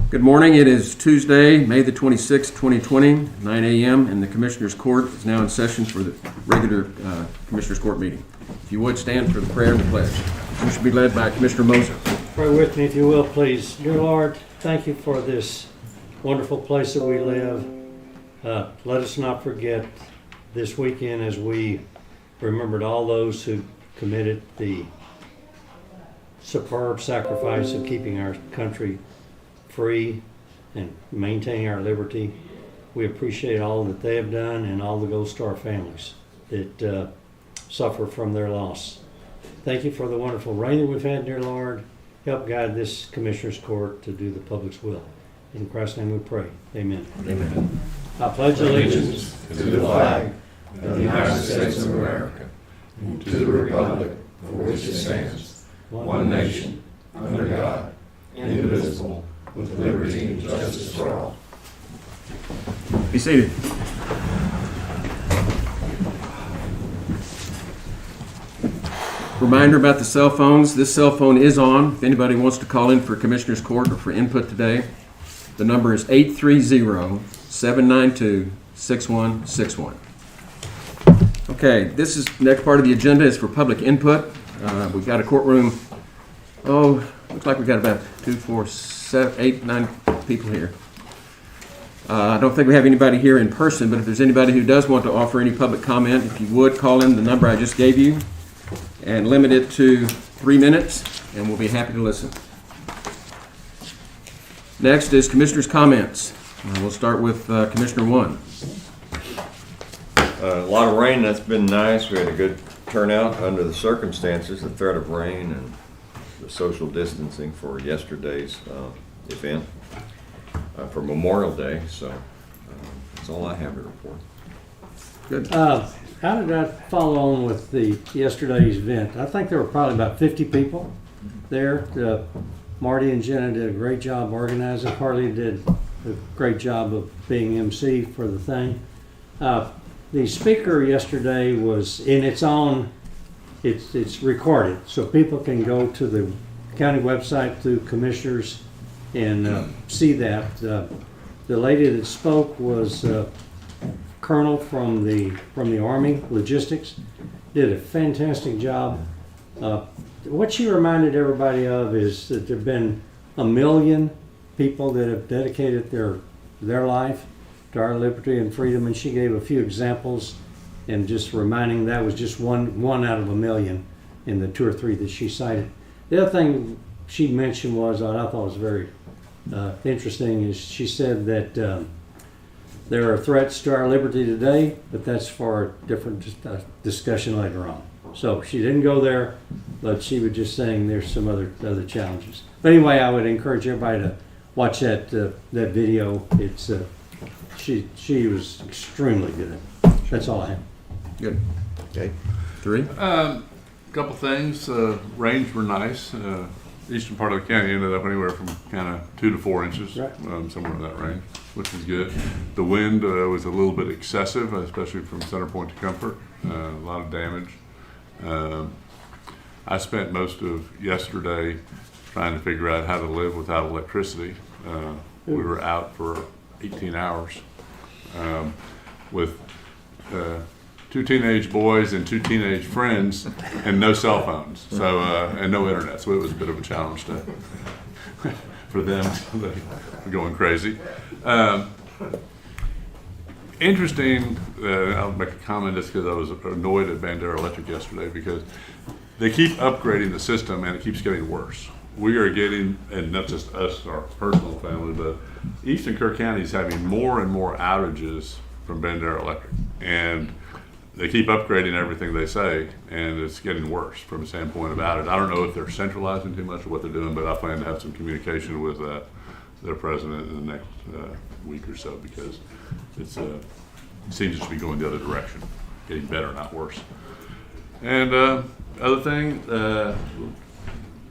Good morning. It is Tuesday, May the 26th, 2020, 9 a.m., and the Commissioners Court is now in session for the regular Commissioners Court meeting. If you would stand for the prayer and the pledge. We should be led by Commissioner Moser. Pray with me, if you will, please. Dear Lord, thank you for this wonderful place that we live. Let us not forget this weekend as we remembered all those who committed the superb sacrifice of keeping our country free and maintaining our liberty. We appreciate all that they have done and all the Gold Star families that suffer from their loss. Thank you for the wonderful rain that we've had, dear Lord. Help guide this Commissioner's Court to do the public's will. In Christ's name we pray. Amen. Amen. I pledge allegiance to the flag of the United States of America and to the republic for which it stands, one nation, under God, indivisible, with liberty and justice for all. Be seated. Reminder about the cell phones. This cell phone is on. If anybody wants to call in for Commissioners Court or for input today, the number is 830-792-6161. Okay, this is next part of the agenda is for public input. We've got a courtroom. Looks like we've got about 2, 4, 7, 8, 9 people here. I don't think we have anybody here in person, but if there's anybody who does want to offer any public comment, if you would call in the number I just gave you and limit it to 3 minutes, and we'll be happy to listen. Next is Commissioner's comments. We'll start with Commissioner 1. A lot of rain, that's been nice. We had a good turnout under the circumstances, the threat of rain and the social distancing for yesterday's event for Memorial Day. So that's all I have to report. Good. How did I follow on with yesterday's event? I think there were probably about 50 people there. Marty and Jenna did a great job organizing. Harley did a great job of being MC for the thing. The speaker yesterday was in its own. It's recorded, so people can go to the county website through Commissioners and see that. The lady that spoke was Colonel from the Army Logistics. Did a fantastic job. What she reminded everybody of is that there have been 1 million people that have dedicated their life to our liberty and freedom, and she gave a few examples and just reminding that was just one out of 1 million in the 2 or 3 that she cited. The other thing she mentioned was, I thought was very interesting, is she said that there are threats to our liberty today, but that's for a different discussion later on. So she didn't go there, but she was just saying there's some other challenges. But anyway, I would encourage everybody to watch that video. It's she was extremely good. That's all I have. Good. Okay. 3. Couple things. Rains were nice. Eastern part of the county ended up anywhere from kind of 2 to 4 inches, right. Somewhere in that range, which was good. The wind was a little bit excessive, especially from Center Point to Comfort. A lot of damage. I spent most of yesterday trying to figure out how to live without electricity. We were out for 18 hours with 2 teenage boys and 2 teenage friends and no cell phones, so and no internet. So it was a bit of a challenge for them. They were going crazy. Interesting. I'll make a comment just because I was annoyed at Bandera Electric yesterday because they keep upgrading the system and it keeps getting worse. We are getting, and not just us, our personal family, but Eastern Kerr County is having more and more outages from Bandera Electric, and they keep upgrading everything they say, and it's getting worse from a standpoint of outage. I don't know if they're centralizing too much or what they're doing, but I plan to have some communication with their president in the next week or so because it seems to be going the other direction, getting better, not worse. And other thing,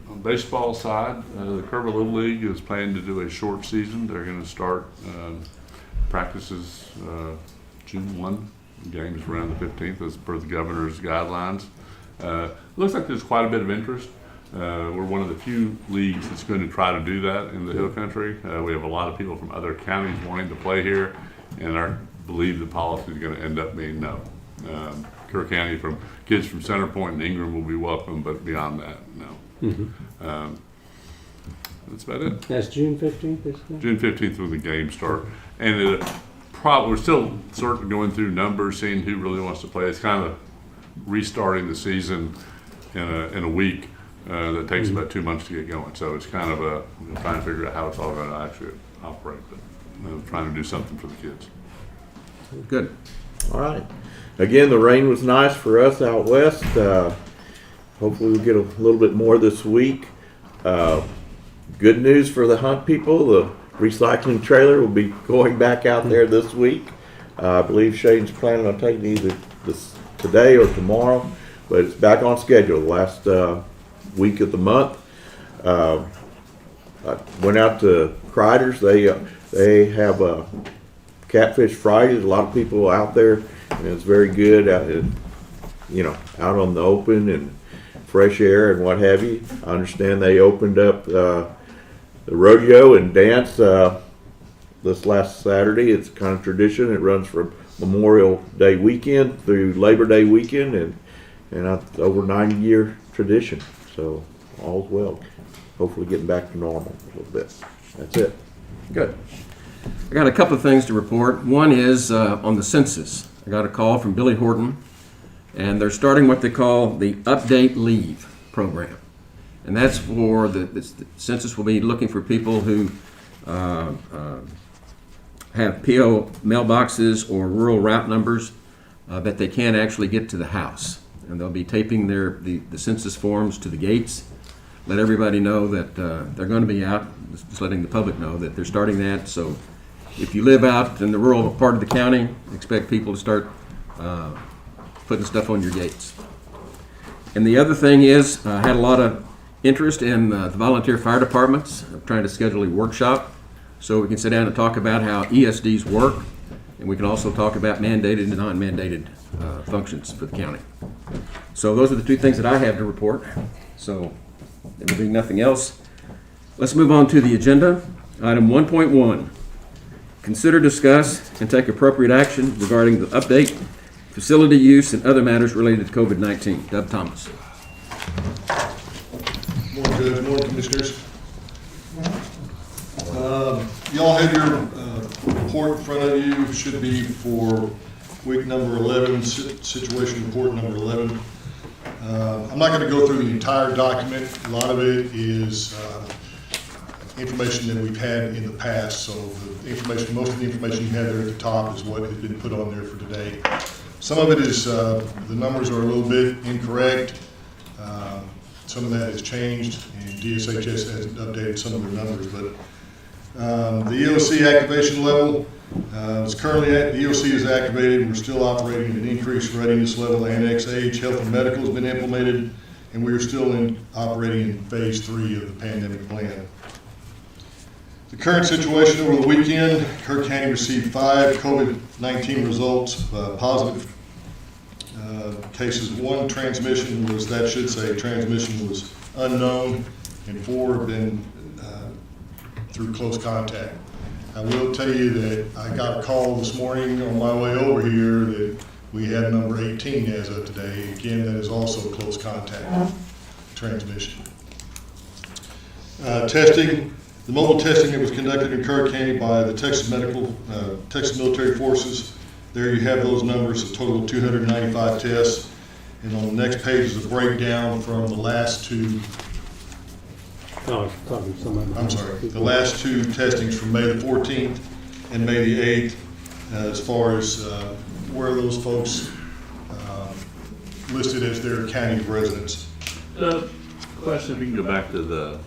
on baseball side, the Kerr Little League is planning to do a short season. They're going to start practices June 1. Games around the 15th as per the governor's guidelines. Looks like there's quite a bit of interest. We're one of the few leagues that's going to try to do that in the Hill Country. We have a lot of people from other counties wanting to play here, and I believe the policy is going to end up being no. Kerr County, from kids from Center Point and Ingram will be welcome, but beyond that, no. That's about it. That's June 15th, isn't it? June 15th when the games start. And we're still sort of going through numbers, seeing who really wants to play. It's kind of restarting the season in a week that takes about 2 months to get going. So it's kind of trying to figure out how it's all going to actually operate, but trying to do something for the kids. Good. All right. Again, the rain was nice for us out west. Hopefully we'll get a little bit more this week. Good news for the hunt people. The recycling trailer will be going back out there this week. I believe Shane's planning on taking either this today or tomorrow, but it's back on schedule the last week of the month. I went out to Crider's. They have a Catfish Friday. There's a lot of people out there, and it's very good out, out on the open and fresh air and what have you. I understand they opened up the rodeo and dance this last Saturday. It's kind of tradition. It runs from Memorial Day weekend through Labor Day weekend, and it's over 90-year tradition. So all's well. Hopefully getting back to normal a little bit. That's it. Good. I got a couple of things to report. One is on the census. I got a call from Billy Horton, and they're starting what they call the Update Leave program. And that's for the census will be looking for people who have PO mailboxes or rural route numbers that they can't actually get to the house. And they'll be taping the census forms to the gates. Let everybody know that they're going to be out, just letting the public know that they're starting that. So if you live out in the rural part of the county, expect people to start putting stuff on your gates. And the other thing is, I had a lot of interest in the volunteer fire departments. I'm trying to schedule a workshop so we can sit down and talk about how ESDs work, and we can also talk about mandated and non-mandated functions for the county. So those are the two things that I have to report. So there will be nothing else. Let's move on to the agenda. Item 1.1. Consider, discuss, and take appropriate action regarding the update, facility use, and other matters related to COVID-19. Doug Thomas. Morning, Judge. Morning, Commissioners. Y'all have your report in front of you. Should be for week number 11, situation report number 11. I'm not going to go through the entire document. A lot of it is information that we've had in the past. So the information, most of the information you have there at the top is what has been put on there for today. Some of it is the numbers are a little bit incorrect. Some of that has changed, and DSHS has updated some of their numbers. But the EOC activation level is currently the EOC is activated. We're still operating at an increased readiness level. Annex H, health and medical has been implemented, and we are still operating in phase 3 of the pandemic plan. The current situation over the weekend, Kerr County received 5 COVID-19 results, positive cases. 1 transmission was, that should say transmission was unknown, and 4 have been through close contact. I will tell you that I got a call this morning on my way over here that we had number 18 as of today. Again, that is also close contact transmission. Testing. The mobile testing that was conducted in Kerr County by the Texas Military Forces, there you have those numbers, a total of 295 tests. And on the next page is a breakdown from the last 2, the last 2 testings from May the 14th and May the 8th, as far as where those folks listed as their county residents. Question, if you can go back to the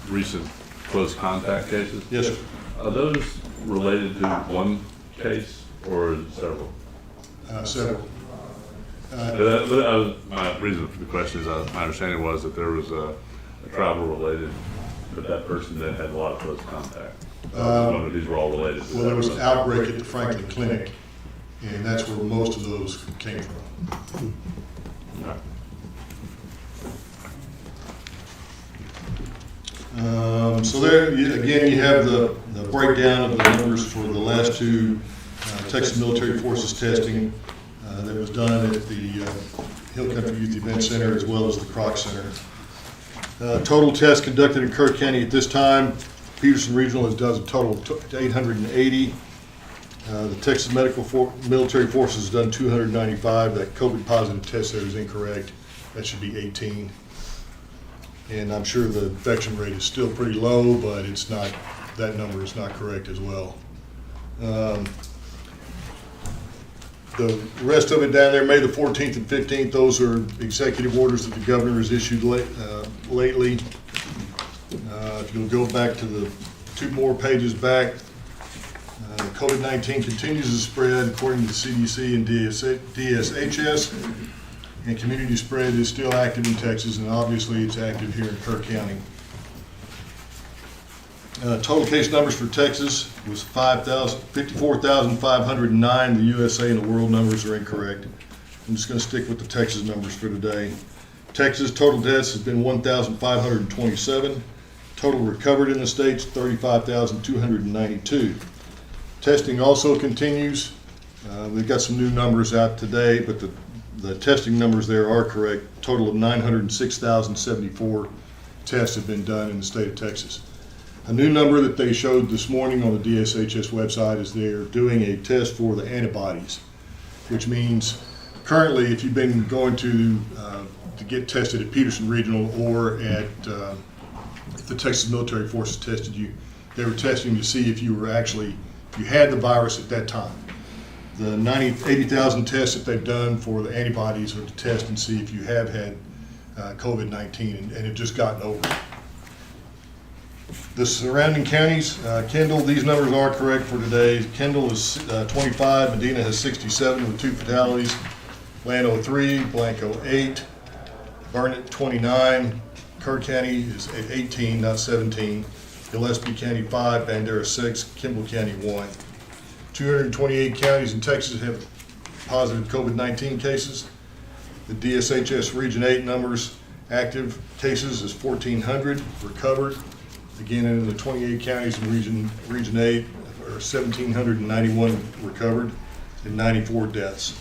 recent close contact cases. Yes, sir. Are those related to one case or several? Several. My reason for the question is my understanding was that there was a travel related, but that person then had a lot of close contact. I wonder if these were all related. Well, there was an outbreak at the Franklin Clinic, and that's where most of those came from. Okay. So there, again, you have the breakdown of the numbers for the last two Texas Military Forces testing that was done at the Hill Country Youth Event Center as well as the Kroc Center. Total tests conducted in Kirk County at this time, Peterson Regional has done a total of 880. The Texas Military Forces has done 295. That COVID positive test there is incorrect. That should be 18. And I'm sure the infection rate is still pretty low, but it's not, that number is not correct as well. The rest of it down there, May the 14th and 15th, those are executive orders that the governor has issued lately. If you'll go back to the two more pages back, COVID-19 continues to spread according to the CDC and DSHS, and community spread is still active in Texas, and obviously it's active here in Kirk County. Total case numbers for Texas was 54,509. The USA and the world numbers are incorrect. I'm just going to stick with the Texas numbers for today. Texas total deaths has been 1,527. Total recovered in the states, 35,292. Testing also continues. We've got some new numbers out today, but the testing numbers there are correct. Total of 906,074 tests have been done in the state of Texas. A new number that they showed this morning on the DSHS website is they're doing a test for the antibodies, which means currently if you've been going to get tested at Peterson Regional or at if the Texas Military Forces tested you, they were testing to see if you were actually, if you had the virus at that time. The 80,000 tests that they've done for the antibodies are to test and see if you have had COVID-19 and it just gotten over it. The surrounding counties, Kendall, these numbers are correct for today. Kendall is 25, Medina has 67 with 2 fatalities, Plano 3, Blanco 8, Barnett 29, Kerr County is at 18, not 17, Gillespie County 5, Bandera 6, Kimball County 1. 228 counties in Texas have positive COVID-19 cases. The DSHS Region 8 numbers, active cases is 1,400, recovered. Again, in the 28 counties in Region 8 are 1,791 recovered and 94 deaths.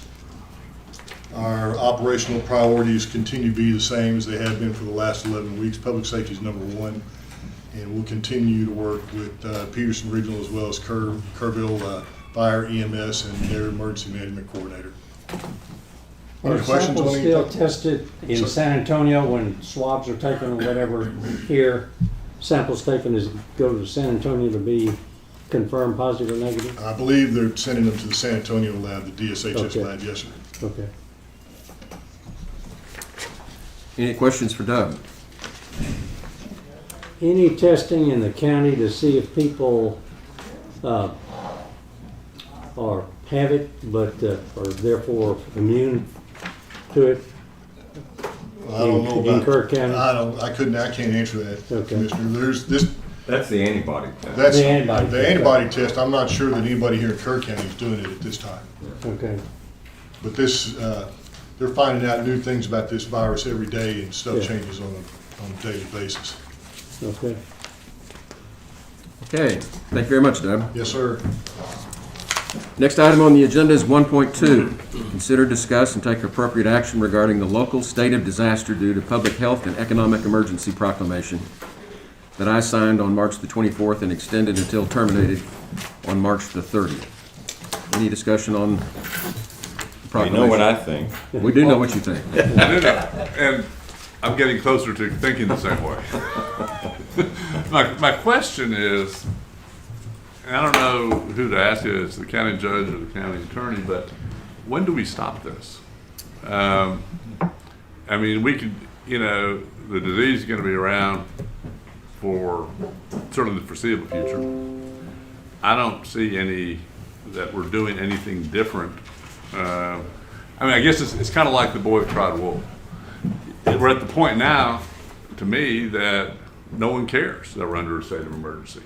Our operational priorities continue to be the same as they have been for the last 11 weeks. Public safety is number one, and we'll continue to work with Peterson Regional as well as Kerrville Fire, EMS, and their emergency management coordinator. Are Any questions samples on still anything? tested in San Antonio when swabs are taken or whatever here? Samples taken go to San Antonio to be confirmed positive or negative? I believe they're sending them to the San Antonio lab, the DSHS Okay. lab, yes, sir. Okay. Any questions for Doug? Any testing in the county to see if people are have it but are therefore immune to it? I don't know In about. Kirk County? I can't answer that, Okay. Commissioner. There's this, That's the antibody test. that's, The antibody the test. antibody test, I'm not sure that anybody here in Kerr County is doing it at this time. Okay. But this, they're finding out new things about this virus every day and stuff Yeah. changes on a daily basis. Okay. Okay, thank you very much, Doug. Yes, sir. Next item on the agenda is 1.2. Consider, discuss, and take appropriate action regarding the local state of disaster due to public health and economic emergency proclamation that I signed on March the 24th and extended until terminated on March the 30th. Any discussion on the You proclamation? know what I think. We do know what you think. And I'm getting closer to thinking the same way. My question is, and I don't know who to ask it, it's the county judge or the county attorney, but when do we stop this? I mean, we could, the disease is going to be around for certainly the foreseeable future. I don't see that we're doing anything different. I mean, I guess it's kind of like the boy who cried wolf. We're at the point now, to me, that no one cares that we're under a state of emergency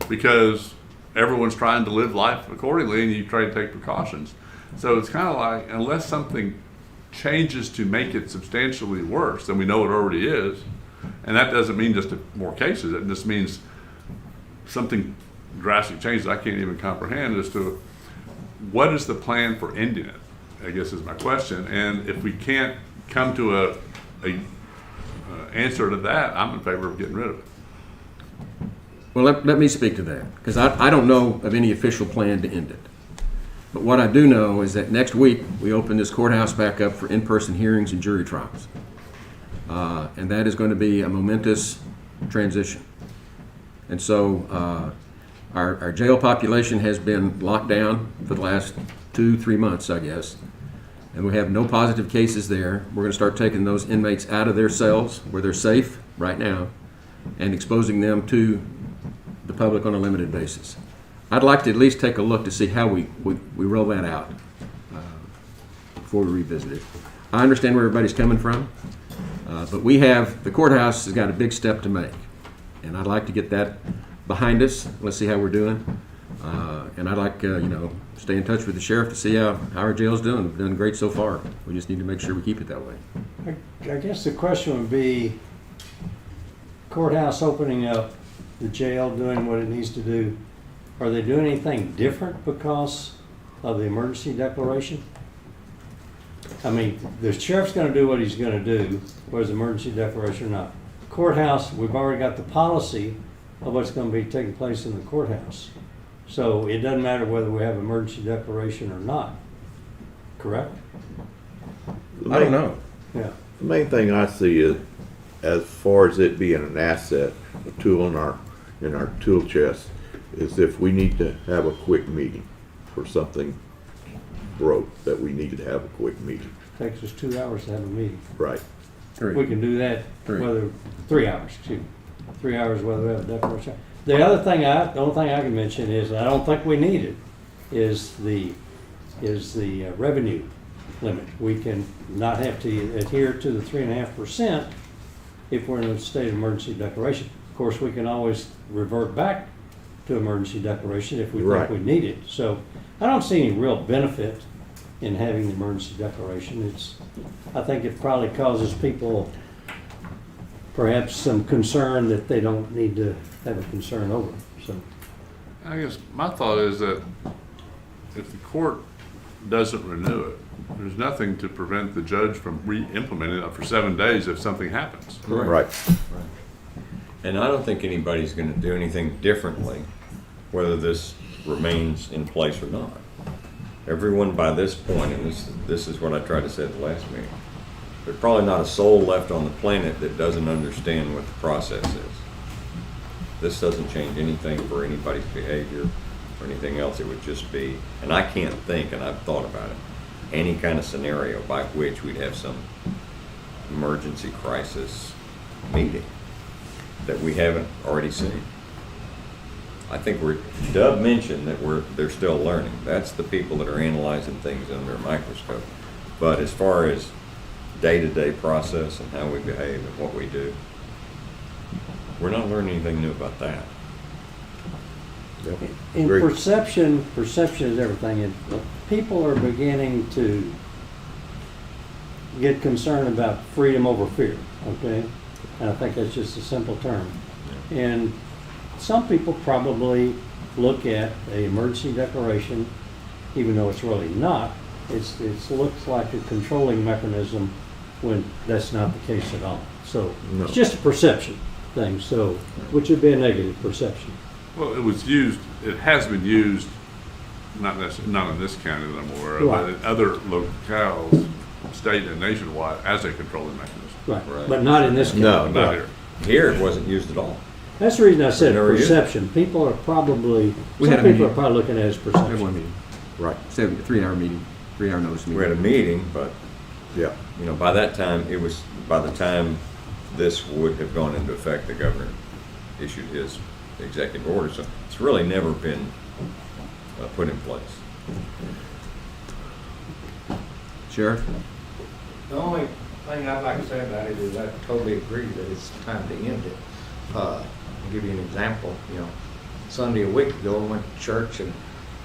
because everyone's trying to live life accordingly and you try to take precautions. So it's kind of like, unless something changes to make it substantially worse than we know it already is, and that doesn't mean just more cases, it just means something drastic changes I can't even comprehend as to what is the plan for ending it, I guess is my question. And if we can't come to a answer to that, I'm in favor of getting rid of it. Well, let me speak to that, because I don't know of any official plan to end it. But what I do know is that next week, we open this courthouse back up for in-person hearings and jury trials. And that is going to be a momentous transition. And so our jail population has been locked down for the last 2-3 months, I guess. And we have no positive cases there. We're going to start taking those inmates out of their cells where they're safe right now and exposing them to the public on a limited basis. I'd like to at least take a look to see how we roll that out before we revisit it. I understand where everybody's coming from, but the courthouse has got a big step to make. And I'd like to get that behind us. Let's see how we're doing. And I'd like, stay in touch with the sheriff to see how our jail's doing. We've done great so far. We just need to make sure we keep it that way. I guess the question would be, courthouse opening up, the jail doing what it needs to do, are they doing anything different because of the emergency declaration? I mean, the sheriff's gonna do what he's gonna do, whether it's emergency declaration or not. Courthouse, we've already got the policy of what's gonna be taking place in the courthouse. So it doesn't matter whether we have emergency declaration or not, correct? I don't know. Yeah. The main thing I see is, as far as it being an asset, a tool in our tool chest, is if we need to have a quick meeting for something broke, that we need to have a quick meeting. Takes us 2 hours to have a meeting. Right. We can do that, Three. whether, 3 hours, excuse me. 3 hours whether we have a declaration. The only thing I can mention is, I don't think we need it, is the revenue limit. We can not have to adhere to the 3.5% if we're in a state of emergency declaration. Of course, we can always revert back to emergency declaration if we think Right. we need it. So I don't see any real benefit in having the emergency declaration. I think it probably causes people perhaps some concern that they don't need to have a concern over. So I guess my thought is that if the court doesn't renew it, there's nothing to prevent the judge from re-implementing it for 7 days if something happens. Right. And I don't think anybody's going to do anything differently, whether this remains in place or not. Everyone by this point, and this is what I tried to say at the last meeting, there's probably not a soul left on the planet that doesn't understand what the process is. This doesn't change anything for anybody's behavior or anything else. It would just be, and I can't think, and I've thought about it, any kind of scenario by which we'd have some emergency crisis meeting that we haven't already seen. I think Dub mentioned that they're still learning. That's the people that are analyzing things under a microscope. But as far as day-to-day process and how we behave and what we do, we're not learning anything new about that. Yep. in Agreed. perception is everything. And people are beginning to get concerned about freedom over fear, okay? And I think that's just a simple term. And some people probably look at an emergency declaration, even though it's really not. It looks like a controlling mechanism when that's not the case at all. So No. it's just a perception thing, so which would be a negative perception. Well, it has been used, not in this county that I'm aware of, but in other locales, state and nationwide, as a controlling mechanism. Right. Right. But not in this case. No. Not here. Here, it wasn't used at all. That's the reason I said Never used it. perception. People are probably, We some had a people are meeting. probably looking at it as We had one perception. meeting, Right. 3-hour meeting, 3-hour notice meeting. We had a meeting, but Yeah. by that time, by the time this would have gone into effect, the governor issued his executive order. So it's really never been put in place. Sheriff? The only thing I'd like to say about it is I totally agree that it's time to end it. I'll give you an example. Sunday a week ago, I went to church and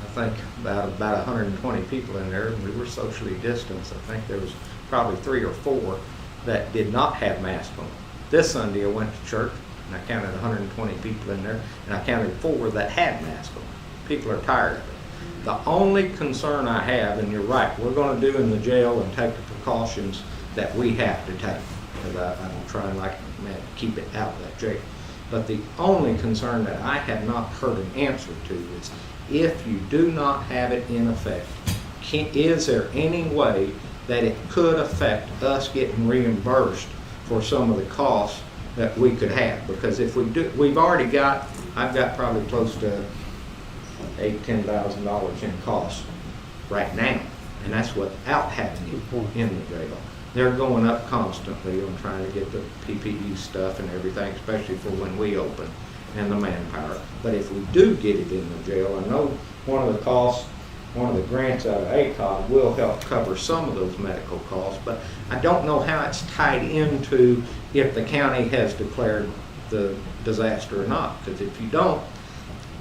I think about 120 people in there, and we were socially distanced. I think there was probably 3 or 4 that did not have masks on. This Sunday I went to church, and I counted 120 people in there, and I counted 4 that had masks on. People are tired of it. The only concern I have, and you're right, we're gonna do in the jail and take the precautions that we have to take, because I'm trying like mad to keep it out of that jail. But the only concern that I have not heard an answer to is, if you do not have it in effect, is there any way that it could affect us getting reimbursed for some of the costs that we could have? Because if we do, I've got probably close to $8,000-10,000 in costs right now, and that's without having it in the jail. They're going up constantly on trying to get the PPE stuff and everything, especially for when we open, and the manpower. But if we do get it in the jail, I know one of the costs, one of the grants out of ACOG will help cover some of those medical costs, but I don't know how it's tied into if the county has declared the disaster or not, because if you don't,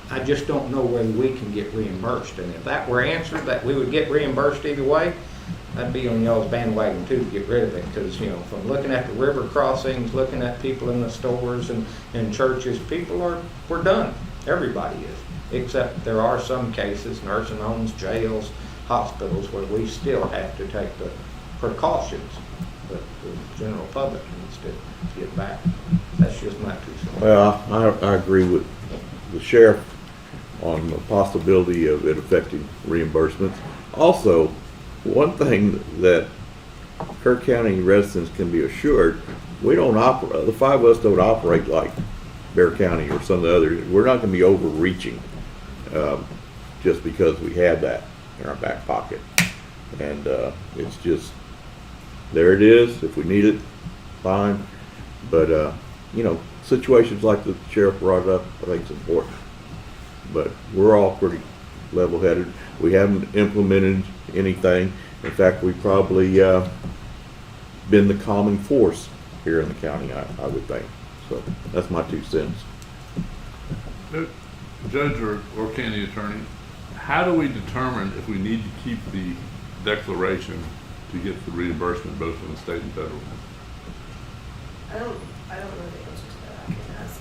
I just don't know whether we can get reimbursed. And if that were answered, that we would get reimbursed either way, I'd be on y'all's bandwagon too to get rid of it, because, you know, from looking at the river crossings, looking at people in the stores and churches, we're done. Everybody is, except there are some cases, nursing homes, jails, hospitals, where we still have to take the precautions, but the general public needs to get back. That's just my 2 cents. Well, I agree with the sheriff on the possibility of it affecting reimbursements. Also, one thing that Kirk County residents can be assured, we don't operate, the 5 of us don't operate like Bear County or some of the others. We're not going to be overreaching just because we have that in our back pocket. And it's just, there it is. If we need it, fine. But, you know, situations like the sheriff brought up, I think it's important. But we're all pretty level-headed. We haven't implemented anything. In fact, we've probably been the calming force here in the county, I would think. So that's my 2 cents. Judge or county attorney, how do we determine if we need to keep the declaration to get the reimbursement both from the state and federal? I don't know the answer to that. I can ask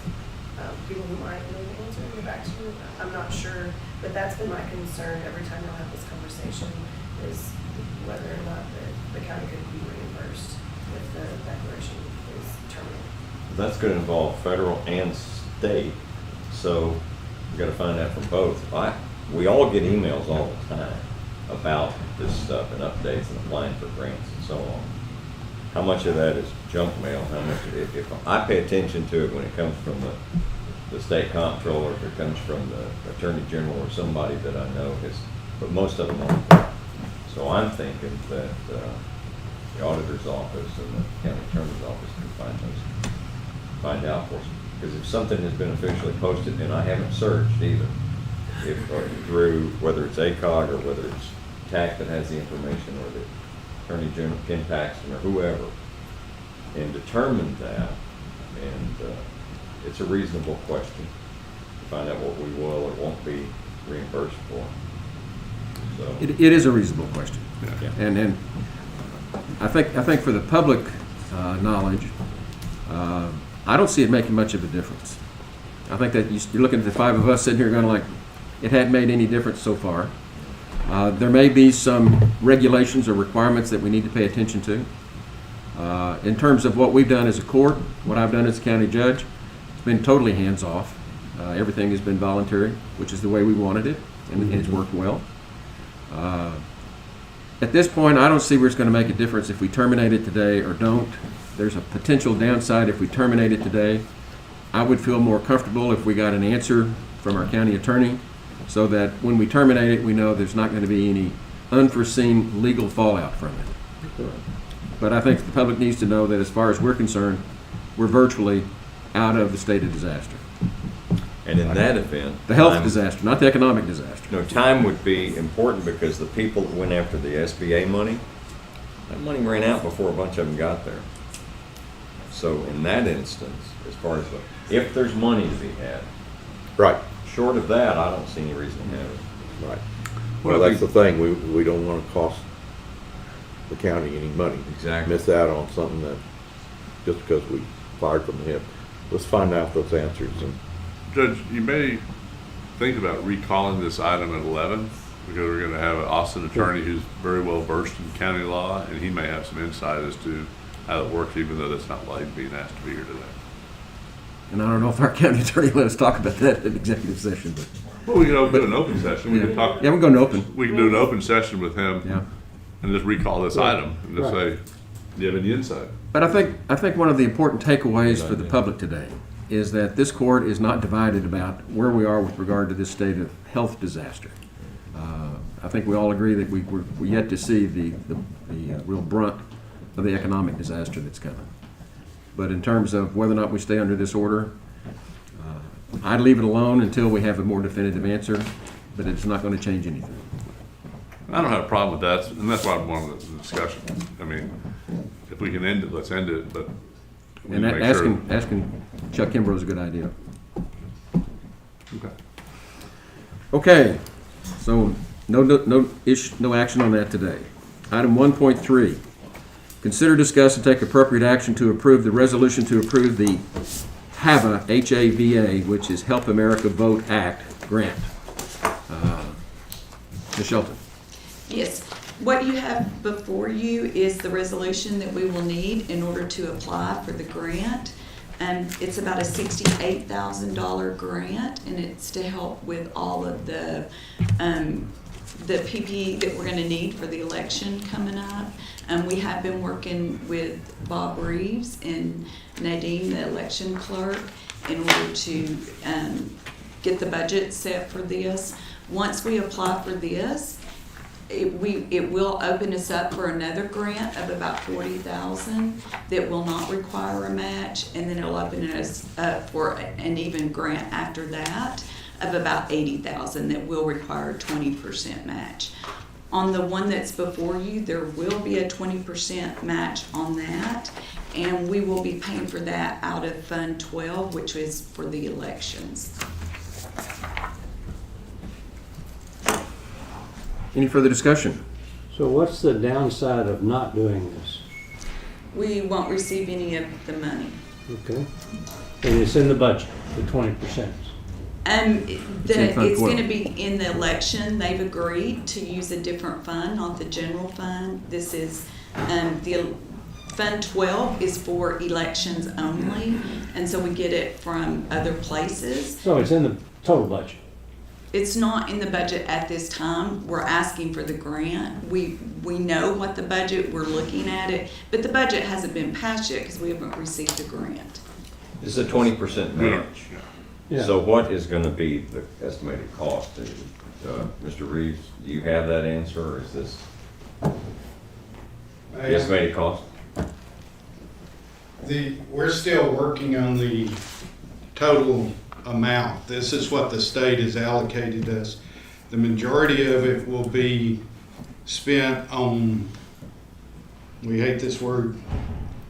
people who might know the answer and get back to you. I'm not sure, but that's been my concern every time I'll have this conversation, is whether or not the county could be reimbursed if the declaration is terminated. That's going to involve federal and state, so we got to find out from both. We all get emails all the time about this stuff and updates and applying for grants and so on. How much of that is junk mail? How much? If I pay attention to it when it comes from the state comptroller, if it comes from the attorney general or somebody that I know, but most of them aren't. So I'm thinking that the auditor's office and the county attorney's office can find out for us. Because if something has been officially posted, and I haven't searched either, through whether it's ACOG or whether it's TAC that has the information, or the Attorney General, Ken Paxton, or whoever, and determined that, and it's a reasonable question to find out what we will or won't be reimbursed for. So It is a reasonable question. Yeah. And I think for the public knowledge, I don't see it making much of a difference. I think that you're looking at the 5 of us sitting here going like, it hadn't made any difference so far. There may be some regulations or requirements that we need to pay attention to. In terms of what we've done as a court, what I've done as a county judge, it's been totally hands-off. Everything has been voluntary, which is the way we wanted it, and it's worked well. At this point, I don't see where it's going to make a difference if we terminate it today or don't. There's a potential downside if we terminate it today. I would feel more comfortable if we got an answer from our county attorney, so that when we terminate it, we know there's not going to be any unforeseen legal fallout from it. But I think the public needs to know that as far as we're concerned, we're virtually out of the state of disaster. And in that event, The health disaster, not the economic disaster. no, time would be important, because the people that went after the SBA money, that money ran out before a bunch of them got there. So in that instance, as far as if there's money to be had, Right, short of that, I don't see any reason to have it. right. Well, Well, that's the thing, we don't want to cost the county any money. Exactly. Miss out on something that, just because we fired from the hip. let's find out those answers. And Judge, you may think about recalling this item at 11, because we're going to have an Austin attorney who's very well versed in county law, and he may have some insight as to how it works, even though that's not why he's being asked to be here today. And I don't know if our county attorney let us talk about that in executive session, but. Well, we can do an open session. We can talk. Yeah, we're going to open. We can do an open session with him. Yeah. And just recall this item and just say, do you have any insight? But I think one of the important takeaways for the public today is that this court is not divided about where we are with regard to this state of health disaster. I think we all agree that we're yet to see the real brunt of the economic disaster that's coming. But in terms of whether or not we stay under this order, I'd leave it alone until we have a more definitive answer, but it's not going to change anything. I don't have a problem with that, and that's why I wanted the discussion. I mean, if we can end it, let's end it, but we And need to make sure. asking Chuck Kimbrough is a good idea. Okay. Okay, so no action on that today. Item 1.3, consider, discuss, and take appropriate action to approve the resolution to approve the HAVA, H-A-V-A, which is Help America Vote Act grant. Ms. Shelton. Yes, what you have before you is the resolution that we will need in order to apply for the grant. It's about a $68,000 grant, and it's to help with all of the PPE that we're going to need for the election coming up. We have been working with Bob Reeves and Nadine, the election clerk, in order to get the budget set for this. Once we apply for this, it will open us up for another grant of about $40,000 that will not require a match, and then it'll open us up for an even grant after that of about $80,000 that will require a 20% match. On the one that's before you, there will be a 20% match on that, and we will be paying for that out of Fund 12, which is for the elections. Any further discussion? So what's the downside of not doing this? We won't receive any of the money. Okay. And it's in the budget, the 20%. in Fund It's 12. going to be in the election. They've agreed to use a different fund, not the general fund. This is, the Fund 12 is for elections only, and so we get it from other places. So it's in the total budget. It's not in the budget at this time. We're asking for the grant. We know what the budget, we're looking at it, but the budget hasn't been passed yet because we haven't received the grant. It's a 20% match. Yeah. So what is going to be the estimated cost? Mr. Reeves, do you have that answer, or is this the estimated cost? We're still working on the total amount. This is what the state has allocated us. The majority of it will be spent on, we hate this word,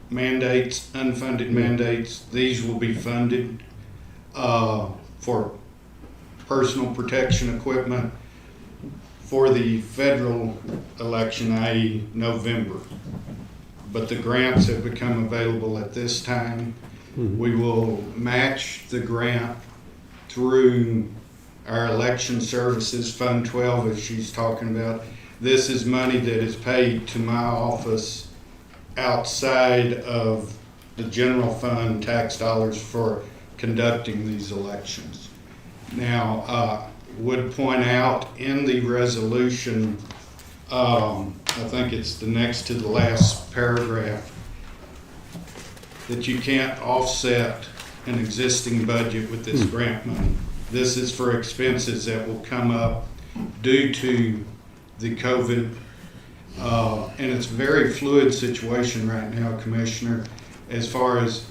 mandates, unfunded mandates. These will be funded for personal protection equipment for the federal election, i.e. November. But the grants have become available at this time. We will match the grant through our election services, Fund 12, as she's talking about. This is money that is paid to my office outside of the general fund tax dollars for conducting these elections. Now, would point out in the resolution, I think it's the next to the last paragraph, that you can't offset an existing budget with this grant money. This is for expenses that will come up due to the COVID. And it's a very fluid situation right now, Commissioner, as far as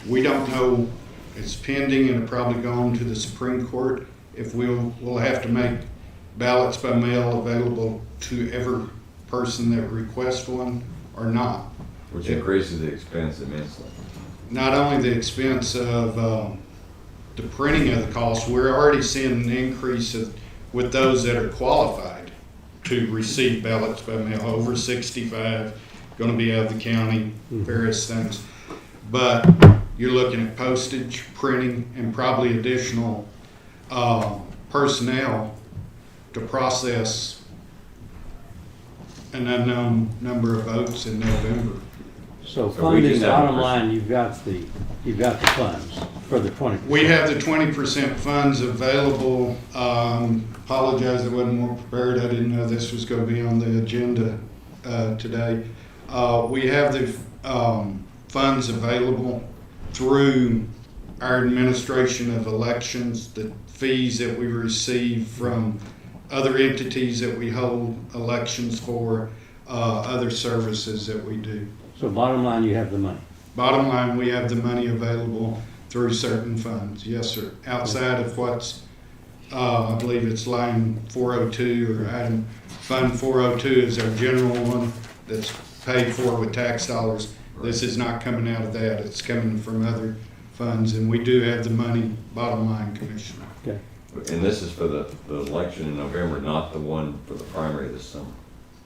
we don't know, it's pending and it'll probably go on to the Supreme Court if we'll have to make ballots by mail available to every person that requests one or not. Which increases the expense immensely. Not only the expense of the printing of the cost, we're already seeing an increase with those that are qualified to receive ballots by mail, over 65, going to be out of the county, various things. But you're looking at postage, printing, and probably additional personnel to process an unknown number of votes in November. So we funding, just have bottom a- line, you've got the funds for the 20%. We have the 20% funds available. Apologize, I wasn't more prepared. I didn't know this was going to be on the agenda today. We have the funds available through our administration of elections, the fees that we receive from other entities that we hold elections for, other services that we do. So bottom line, you have the money. Bottom line, we have the money available through certain funds, yes, sir. Outside of what's, I believe it's line 402 or item fund 402 is our general one that's paid for with tax dollars. This is not coming out of that, it's coming from other funds, and we do have the money, bottom line, Commissioner. Okay. And this is for the election in November, not the one for the primary this summer.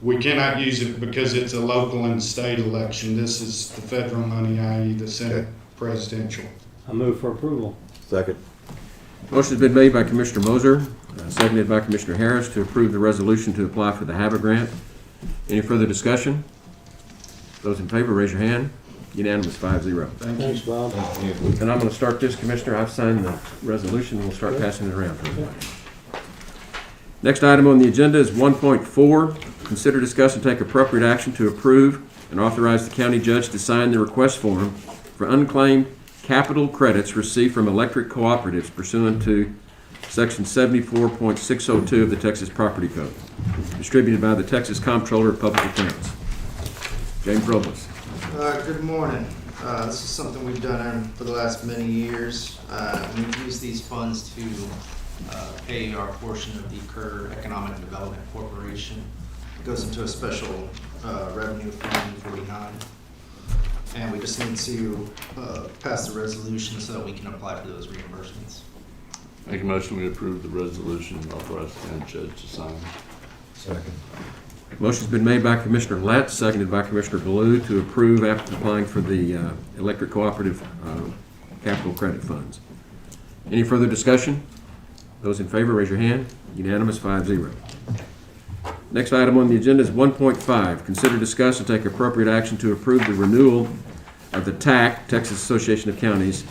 We cannot use it because it's a local and state election. This is the federal money, i.e. the Senate presidential. I move for approval. Second. Motion's been made by Commissioner Moser, seconded by Commissioner Harris to approve the resolution to apply for the HAVA grant. Any further discussion? Those in favor, raise your hand. Unanimous, 5-0. Thanks, Bob. And I'm going to start this, Commissioner. I've signed the resolution, and we'll start passing it around to everybody. Next item on the agenda is 1.4. Consider, discuss, and take appropriate action to approve and authorize the county judge to sign the request form for unclaimed capital credits received from electric cooperatives pursuant to Section 74.602 of the Texas Property Code, distributed by the Texas Comptroller of Public Accounts. James Robles. Good morning. This is something we've done for the last many years. We've used these funds to pay our portion of the Kerr Economic Development Corporation. It goes into a special revenue fund 49. And we just need to pass the resolution so that we can apply for those reimbursements. Make a motion, we approve the resolution and authorize the county judge to sign. Second. Motion's been made by Commissioner Letts, seconded by Commissioner Ballou to approve after applying for the electric cooperative capital credit funds. Any further discussion? Those in favor, raise your hand. Unanimous, 5-0. Next item on the agenda is 1.5. Consider, discuss, and take appropriate action to approve the renewal of the TAC, Texas Association of Counties,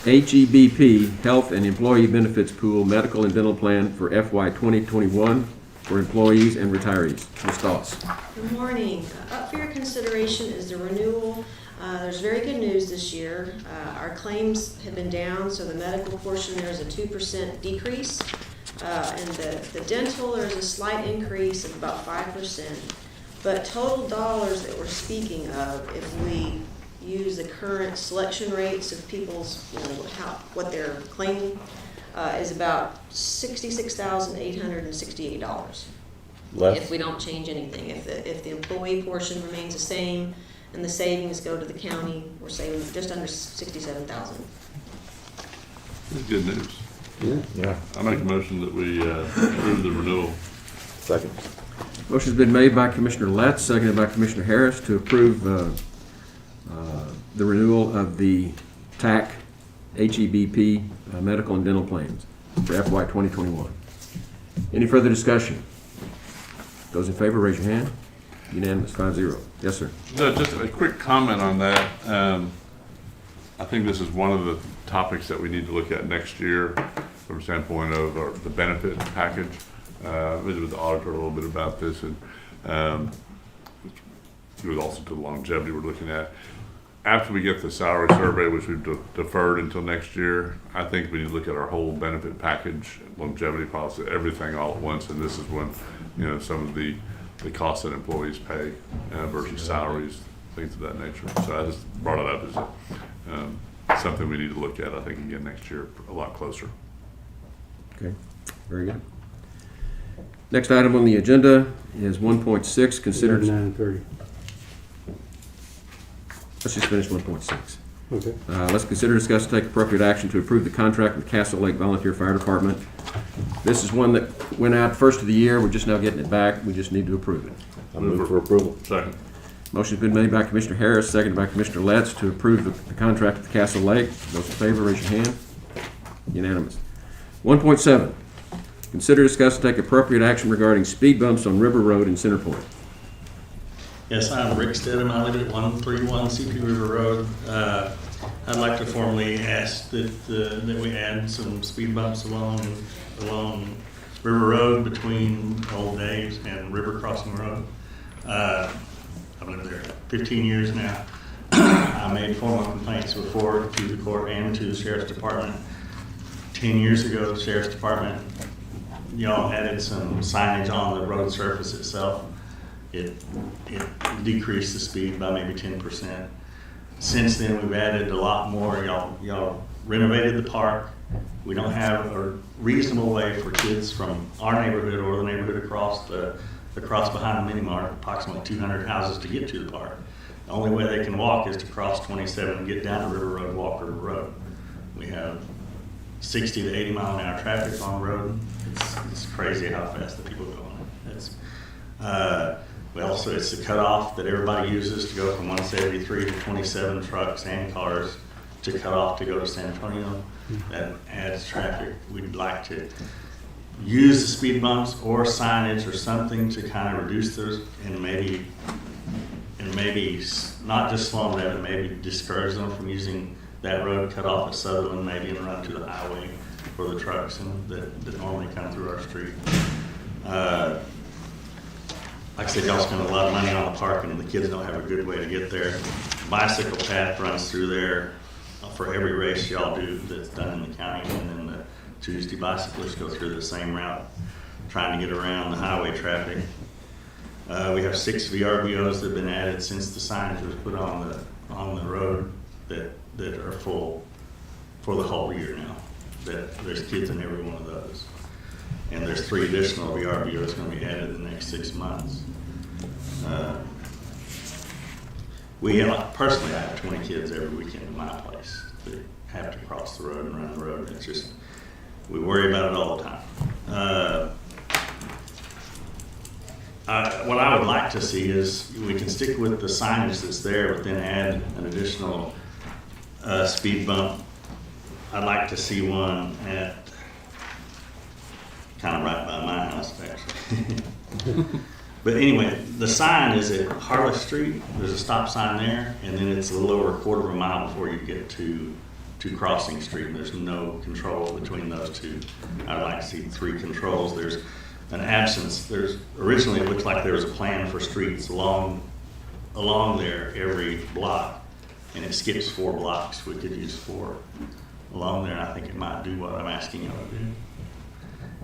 HEBP, Health and Employee Benefits Pool Medical and Dental Plan for FY 2021 for employees and retirees. Ms. Doss. Good morning. Up for your consideration is the renewal. There's very good news this year. Our claims have been down, so the medical portion there is a 2% decrease. And the dental, there's a slight increase of about 5%. But total dollars that we're speaking of, if we use the current selection rates of people's, what they're claiming, is about $66,868. If we don't change anything. If the employee portion remains the same and the savings go to the county, we're saving just under $67,000. That's good news. Yeah. I make a motion that we approve the renewal. Second. Motion's been made by Commissioner Letts, seconded by Commissioner Harris to approve the renewal of the TAC HEBP medical and dental plans for FY 2021. Any further discussion? Those in favor, raise your hand. Unanimous, 5-0. Yes, sir. No, just a quick comment on that. I think this is one of the topics that we need to look at next year from a standpoint of the benefit package. I visited with the auditor a little bit about this, and it was also to the longevity we're looking at. After we get the salary survey, which we've deferred until next year, I think we need to look at our whole benefit package, longevity policy, everything all at once. And this is when, some of the costs that employees pay versus salaries, things of that nature. So I just brought it up as something we need to look at, I think, again next year, a lot closer. Okay, very good. Next item on the agenda is 1.6. Consider. 9:30. Let's just finish 1.6. Okay. Let's consider, discuss, and take appropriate action to approve the contract with Castle Lake Volunteer Fire Department. This is one that went out first of the year. We're just now getting it back. We just need to approve it. I move for approval. Second. Motion's been made by Commissioner Harris, seconded by Commissioner Letts to approve the contract with Castle Lake. Those in favor, raise your hand. Unanimous. 1.7, consider, discuss, and take appropriate action regarding speed bumps on River Road in Center Point. Yes, I'm Rick Stedham. I live at 131 CP River Road. I'd like to formally ask that we add some speed bumps along River Road between Old Dave's and River Crossing Road. I've lived there 15 years now. I made formal complaints before to the court and to the Sheriff's Department. 10 years ago, the Sheriff's Department, y'all added some signage on the road surface itself. It decreased the speed by maybe 10%. Since then, we've added a lot more. Y'all renovated the park. We don't have a reasonable way for kids from our neighborhood or the neighborhood across behind the mini mart, approximately 200 houses, to get to the park. The only way they can walk is to cross 27 and get down to River Road, walk River Road. We have 60 to 80 mile an hour traffic on the road. It's crazy how fast the people go on it. It's the cutoff that everybody uses to go from 173 to 27 trucks and cars to cut off to go to San Antonio. That adds traffic. We'd like to use the speed bumps or signage or something to kind of reduce those and maybe not just slow them down, but maybe discourage them from using that road cut off at Sutherland, maybe and run to the highway for the trucks that normally come through our street. Like I said, y'all spend a lot of money on the park and the kids don't have a good way to get there. Bicycle path runs through there for every race y'all do that's done in the county, and then the Tuesday bicyclists go through the same route trying to get around the highway traffic. We have 6 VRBOs that have been added since the signage was put on the road that are full for the whole year now. That there's kids in every one of those. And there's 3 additional VRBOs going to be added in the next 6 months. Personally, I have 20 kids every weekend in my place that have to cross the road and run the road. It's just, we worry about it all the time. What I would like to see is we can stick with the signage that's there, but then add an additional speed bump. I'd like to see one at kind of right by my house, actually. But anyway, the sign is at Harless Street. There's a stop sign there, and then it's a little over a quarter of a mile before you get to Crossing Street. There's no control between those two. I'd like to see 3 controls. There's an absence. Originally it looked like there was a plan for streets along there every block, and it skips 4 blocks. We could use 4 along there, and I think it might do what I'm asking you to do.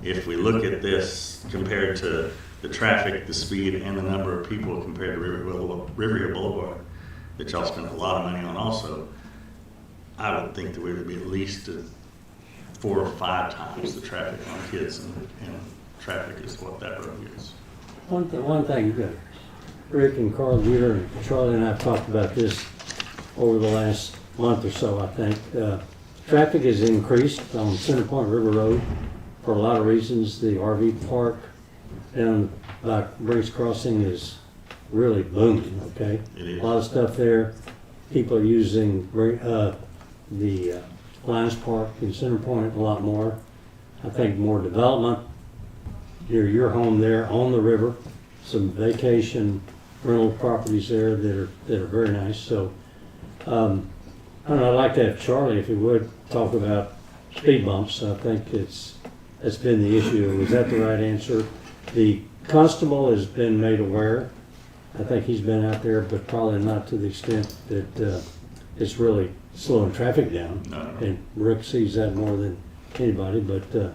If we look at this compared to the traffic, the speed, and the number of people compared to Riviera Boulevard, that y'all spend a lot of money on also, I would think that we would be at least 4 or 5 times the traffic on kids, and traffic is what that road is. One thing that Rick and Carl Bueller and Charlie and I have talked about this over the last month or so, I think. Traffic has increased on Center Point River Road for a lot of reasons. The RV park down by Breeze Crossing is really booming, okay? It is. A lot of stuff there. People are using the Lions Park in Center Point a lot more. I think more development near your home there on the river. Some vacation rental properties there that are very nice. So I don't know, I'd like to have Charlie, if he would, talk about speed bumps. I think that's been the issue. Was that the right answer? The constable has been made aware. I think he's been out there, but probably not to the extent that it's really slowing traffic down. No. And Rick sees that more than anybody. But Charlie,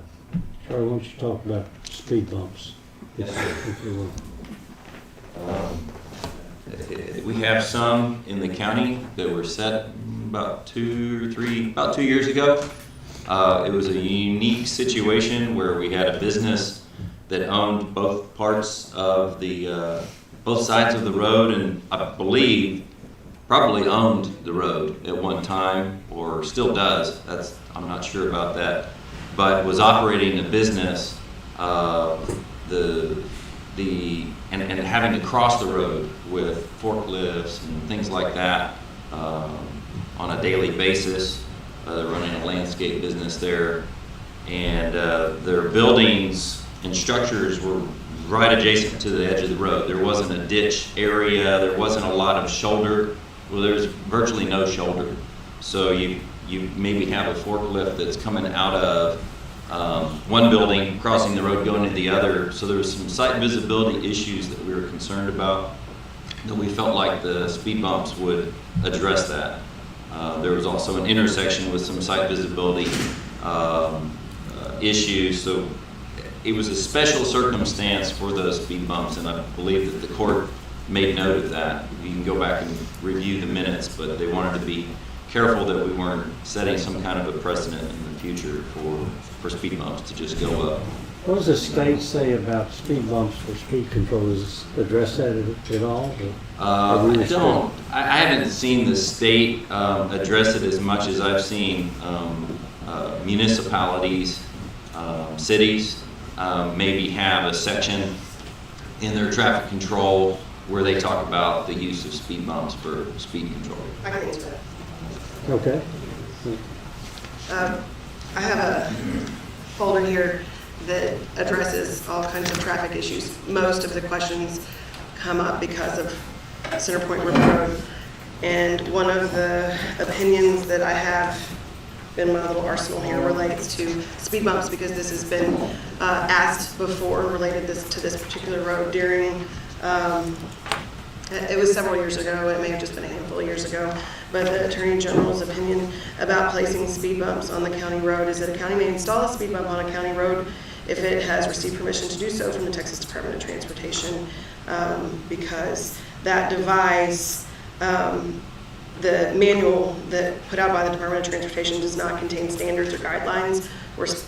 why don't you talk about speed bumps? If you will. We have some in the county that were set about 2 years ago. It was a unique situation where we had a business that owned both parts of both sides of the road, and I believe probably owned the road at one time, or still does. I'm not sure about that, but was operating a business. The and having to cross the road with forklifts and things like that on a daily basis. They're running a landscape business there, and their buildings and structures were right adjacent to the edge of the road. There wasn't a ditch area, there wasn't a lot of shoulder. Well, there's virtually no shoulder. So you maybe have a forklift that's coming out of one building, crossing the road, going to the other. So there was some site visibility issues that we were concerned about, that we felt like the speed bumps would address that. There was also an intersection with some site visibility issues. So it was a special circumstance for those speed bumps, and I believe that the court made note of that. You can go back and review the minutes, but they wanted to be careful that we weren't setting some kind of a precedent in the future for speed bumps to just go up. What does the state say about speed bumps for speed control? Does it address that at all? I haven't seen the state address it as much as I've seen municipalities, cities maybe have a section in their traffic control where they talk about the use of speed bumps for speed control. I can answer that. Okay. I have a folder here that addresses all kinds of traffic issues. Most of the questions come up because of Center Point River Road. And one of the opinions that I have in my little arsenal here relates to speed bumps, because this has been asked before related to this particular road during, it was several years ago, it may have just been a handful of years ago, but the Attorney General's opinion about placing speed bumps on the county road is that a county may install a speed bump on a county road if it has received permission to do so from the Texas Department of Transportation, because that device, the manual that put out by the Department of Transportation does not contain standards or guidelines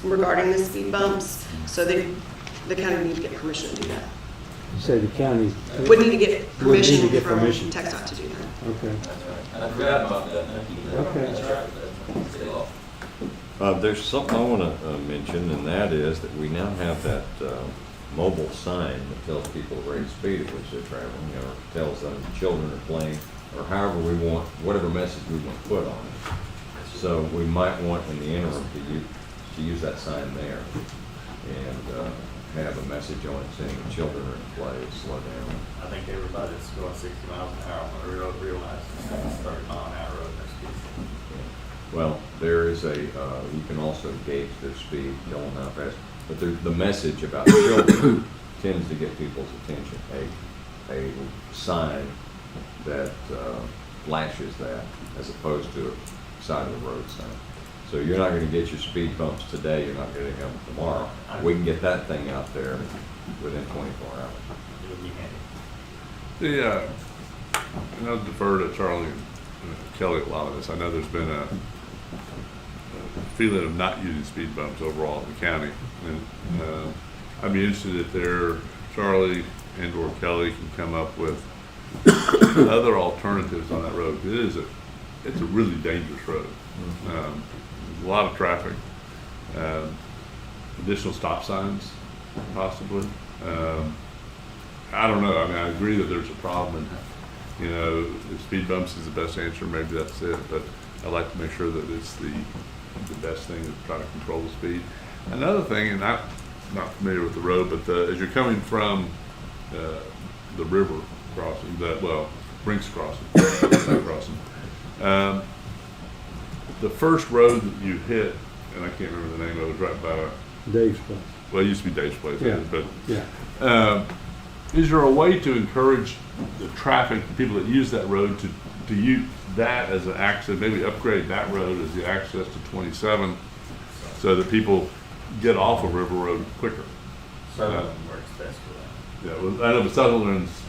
regarding the speed bumps, so the county would need to get permission to do that. So the county Would need to get permission from permission. TxDOT to do that. Okay. I forgot about that. Okay. There's something I want to mention, and that is that we now have that mobile sign that tells people the rate of speed at which they're traveling, or tells them children are playing, or however we want, whatever message we want to put on it. So we might want in the interim to use that sign there and have a message on it saying children are in play, slow down. I think everybody that's going 60 miles an hour on the road realizes it's a 30-mile-an-hour road next to you. Well, there is you can also gauge their speed, tell them how fast, but the message about children tends to get people's attention. A sign that flashes that, as opposed to a side of the road sign. So you're not going to get your speed bumps today, you're not going to get them tomorrow. We can get that thing out there within 24 hours. It would be handy. And I'll defer to Charlie and Kelly a lot of this. I know there's been a feeling of not using speed bumps overall in the county. And I'd be interested if Charlie and or Kelly can come up with other alternatives on that road. It's a really dangerous road. A lot of traffic, additional stop signs, possibly. I don't know. I mean, I agree that there's a problem, and if speed bumps is the best answer, maybe that's it. But I like to make sure that it's the best thing to try to control the speed. Another thing, and I'm not familiar with the road, but as you're coming from the river crossing, Brinks crossing, the first road that you hit, and I can't remember the name of it, right by Dave's place. Well, it used to be Dave's place, Yeah. but Yeah. is there a way to encourage the traffic, the people that use that road, to use that as an access, maybe upgrade that road as the access to 27, so that people get off of River Road quicker? Sutherland works best for that. Yeah, well, I know, but Sutherland's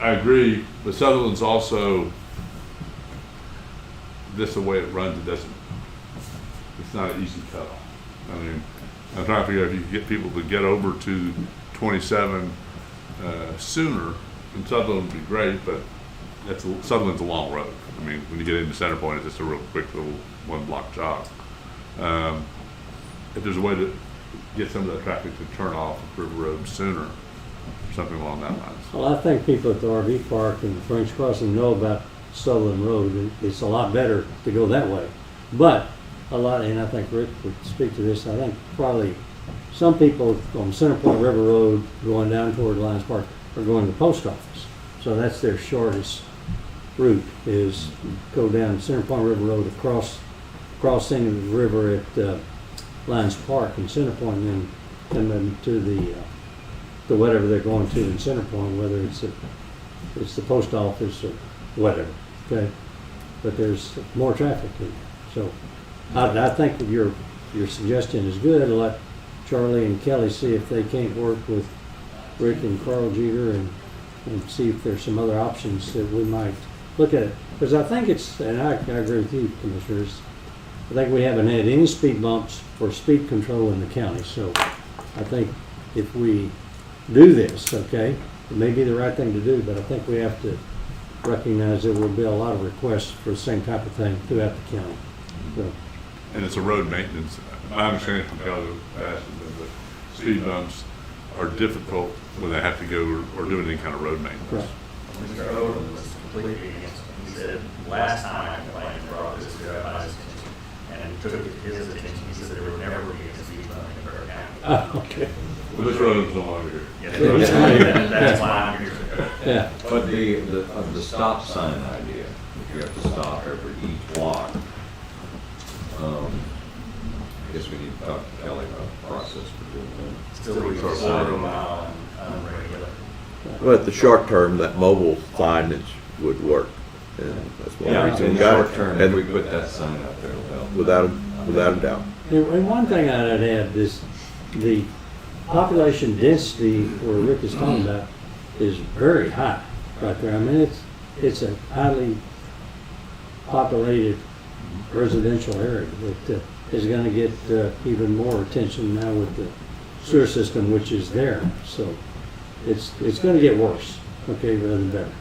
I agree, but Sutherland's also, this the way it runs, it's not an easy cutoff. I mean, I'm trying to figure out if you can get people to get over to 27 sooner, and Sutherland would be great, but Sutherland's a long road. I mean, when you get into Center Point, it's just a real quick little one-block jog. If there's a way to get some of the traffic to turn off River Road sooner, something along that lines. Well, I think people at the RV park and French Crossing know about Sutherland Road, and it's a lot better to go that way. But and I think Rick would speak to this, I think probably some people on Center Point River Road going down toward Lions Park are going to the post office. So that's their shortest route, is go down Center Point River Road crossing the river at Lions Park in Center Point, and then to the whatever they're going to in Center Point, whether it's the post office or whatever. Okay, but there's more traffic in there. So I think that your suggestion is good. I'll let Charlie and Kelly see if they can't work with Rick and Carl Jeter and see if there's some other options that we might look at. Because I think and I agree with you, Commissioners, I think we haven't had any speed bumps for speed control in the county. So I think if we do this, okay, it may be the right thing to do, but I think we have to recognize there will be a lot of requests for the same type of thing throughout the county. So, And it's a road maintenance. My understanding from Kelly was the speed bumps are difficult when they have to go or doing any kind of road maintenance. right. Mr. Odom was completely against it. He said, last time I complained and brought this to my attention, and took it to his attention, he said there would never be a speed bump in Burke County. Okay. Well, this road is no longer here. That's why I'm here. Yeah. But the stop sign idea, if you have to stop every each block, I guess we need to talk to Kelly about the process for doing that. Still be 40 mile and unregulated. But the short term, that mobile signage would work. And that's one Yeah, reason in we the got short it. term, And if we put that sign out there, it'll help. without a doubt. And one thing I'd add is the population density where Rick is talking about is very high right there. I mean, it's a highly populated residential area that is going to get even more attention now with the sewer system, which is there. So it's going to get worse, okay, rather than better.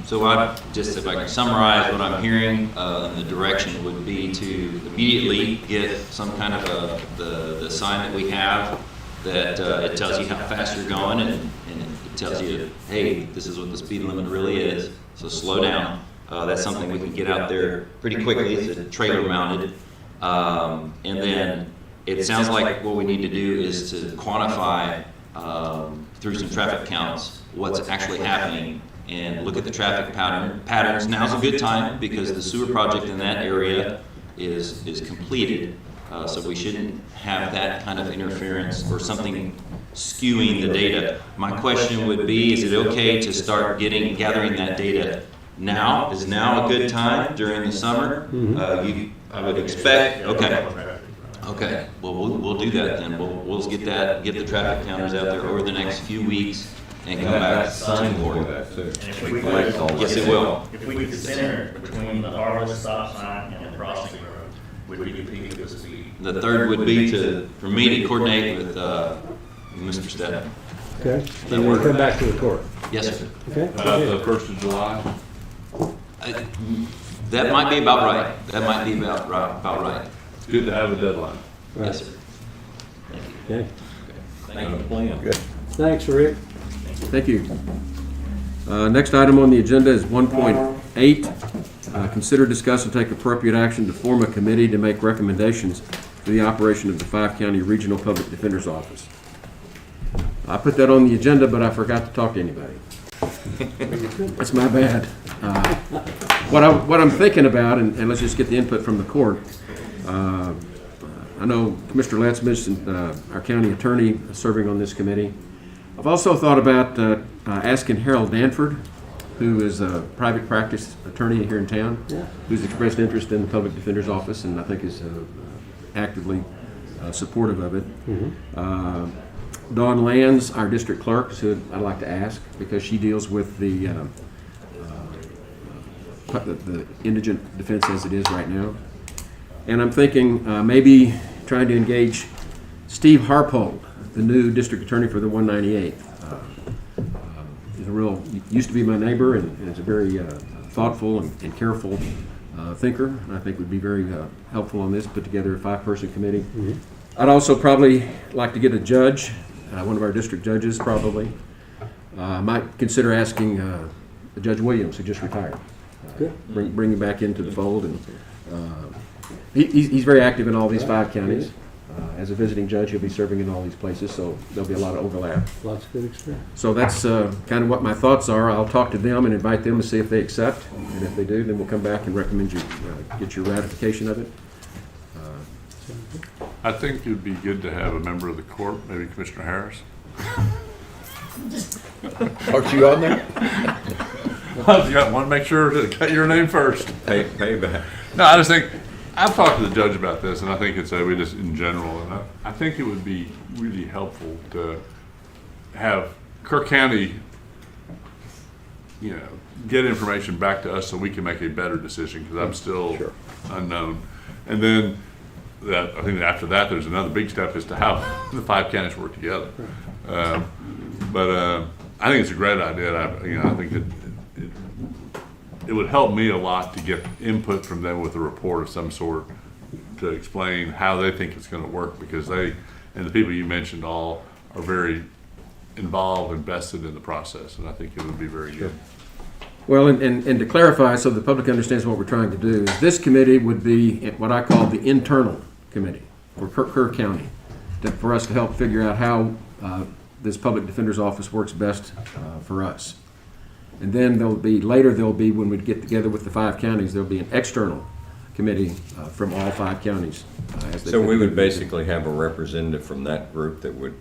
So if I can summarize what I'm hearing, the direction would be to immediately get some kind of the sign that we have that it tells you how fast you're going, and it tells you, hey, this is what the speed limit really is, so slow down. That's something we can get out there pretty quickly. It's a trailer mounted. And then it sounds like what we need to do is to quantify through some traffic counts what's actually happening and look at the traffic patterns. Now's a good time because the sewer project in that area is completed. So we shouldn't have that kind of interference or something skewing the data. My question would be, is it okay to start gathering that data now? Is now a good time during the summer? I would expect, okay. Well, we'll do that then. We'll get the traffic counters out there over the next few weeks and come back. Sign for that too. And if we Yes, it will. If we could center between the Harvest stop sign and the crossing road, would we be peak of the speed? The third would be for me to coordinate with Mr. Stepp. Okay, and we'll come back to the court. Yes, sir. Okay. The 1st of July. That might be about right. That might be about right. It's good to have a deadline. Yes, sir. Okay. Thank you. Plan. Good. Thanks, Rick. Thank you. Next item on the agenda is 1.8. Consider, discuss, and take appropriate action to form a committee to make recommendations for the operation of the 5-County Regional Public Defender's Office. I put that on the agenda, but I forgot to talk to anybody. That's my bad. What I'm thinking about, and let's just get the input from the court. I know Commissioner Lance mentioned our county attorney serving on this committee. I've also thought about asking Harold Danford, who is a private practice attorney here in town, who's expressed interest in the Public Defender's Office and I think is actively supportive of it. Dawn Lands, our district clerk, who I'd like to ask because she deals with the indigent defense as it is right now. And I'm thinking maybe trying to engage Steve Harpold, the new district attorney for the 198th. He's used to be my neighbor and is a very thoughtful and careful thinker, and I think would be very helpful on this, put together a 5-person committee. I'd also probably like to get a judge, one of our district judges probably. I might consider asking Judge Williams, who just retired. Bring him back into the fold. And he's very active in all these 5 counties. As a visiting judge, he'll be serving in all these places, so there'll be a lot of overlap. Lots of good experience. So that's kind of what my thoughts are. I'll talk to them and invite them to see if they accept. And if they do, then we'll come back and recommend you get your ratification of it. I think it'd be good to have a member of the court, maybe Commissioner Harris. Aren't you on there? I want to make sure to get your name first. Payback. No, I just think, I've talked to the judge about this, and I think it's we just in general, and I think it would be really helpful to have Kirk County, get information back to us so we can make a better decision, because I'm still unknown. And then I think after that, there's another big step as to how the 5 counties work together. But I think it's a great idea. I think that it would help me a lot to get input from them with a report of some sort to explain how they think it's going to work, because they and the people you mentioned all are very involved and vested in the process, and I think it would be very good. Well, and to clarify, so the public understands what we're trying to do, is this committee would be what I call the internal committee for Kerr County, for us to help figure out how this public defender's office works best for us. And then there'll be, when we get together with the 5 counties, there'll be an external committee from all 5 counties. So we would basically have a representative from that group that would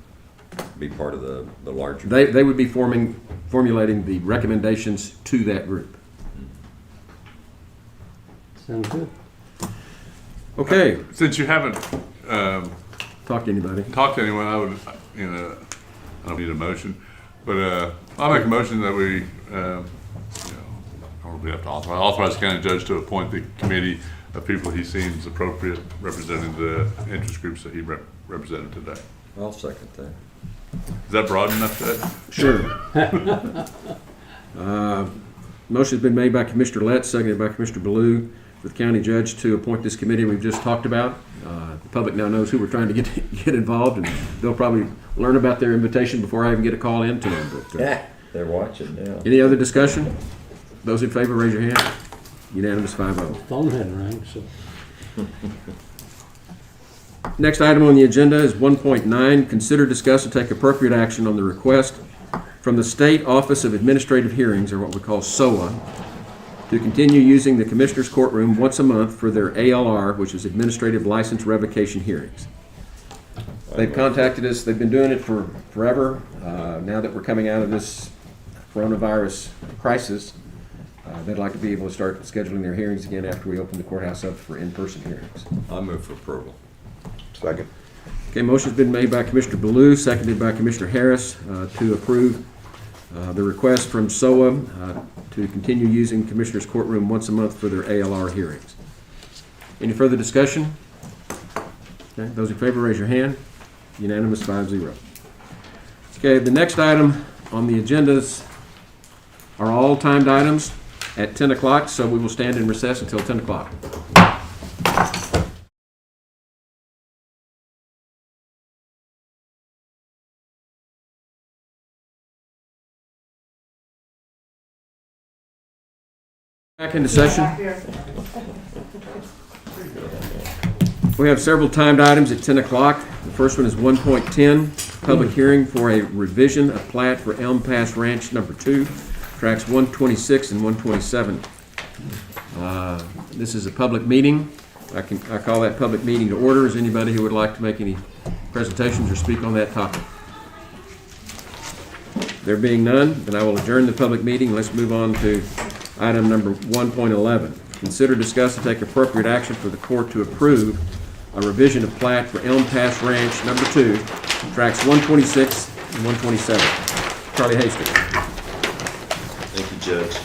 be part of the larger. They would be formulating the recommendations to that group. Sounds good. Okay. Since you haven't Talk to anybody. Talk to anyone, I would, I don't need a motion, but I'll make a motion that we, we have to authorize the county judge to appoint the committee of people he seems appropriate representing the interest groups that he represented today. I'll second that. Is that broad enough, Ted? Sure. Motion's been made by Commissioner Letts, seconded by Commissioner Ballou, for the county judge to appoint this committee we've just talked about. The public now knows who we're trying to get involved, and they'll probably learn about their invitation before I even get a call into them. But, they're watching now. any other discussion? Those in favor, raise your hand. Unanimous 5-0. Phone hadn't rang, so. Next item on the agenda is 1.9, consider, discuss, and take appropriate action on the request from the State Office of Administrative Hearings, or what we call SOA, to continue using the Commissioner's Courtroom once a month for their ALR, which is Administrative License Revocation Hearings. They've contacted us. They've been doing it for forever. Now that we're coming out of this coronavirus crisis, they'd like to be able to start scheduling their hearings again after we open the courthouse up for in-person hearings. I move for approval. Second. Okay, motion's been made by Commissioner Ballou, seconded by Commissioner Harris, to approve the request from SOA to continue using Commissioner's Courtroom once a month for their ALR hearings. Any further discussion? Okay, those in favor, raise your hand. Unanimous 5-0. Okay, the next item on the agendas are all timed items at 10 o'clock, so we will stand in recess until 10 o'clock. Back into session. We have several timed items at 10 o'clock. The first one is 1.10, public hearing for a revision of plat for Elm Pass Ranch Number 2, tracks 126 and 127. This is a public meeting. I call that public meeting to order. Is anybody who would like to make any presentations or speak on that topic? There being none, then I will adjourn the public meeting. Let's move on to item number 1.11. Consider, discuss, and take appropriate action for the court to approve a revision of plat for Elm Pass Ranch Number 2, tracks 126 and 127. Charlie Hastings. Thank you, Judge.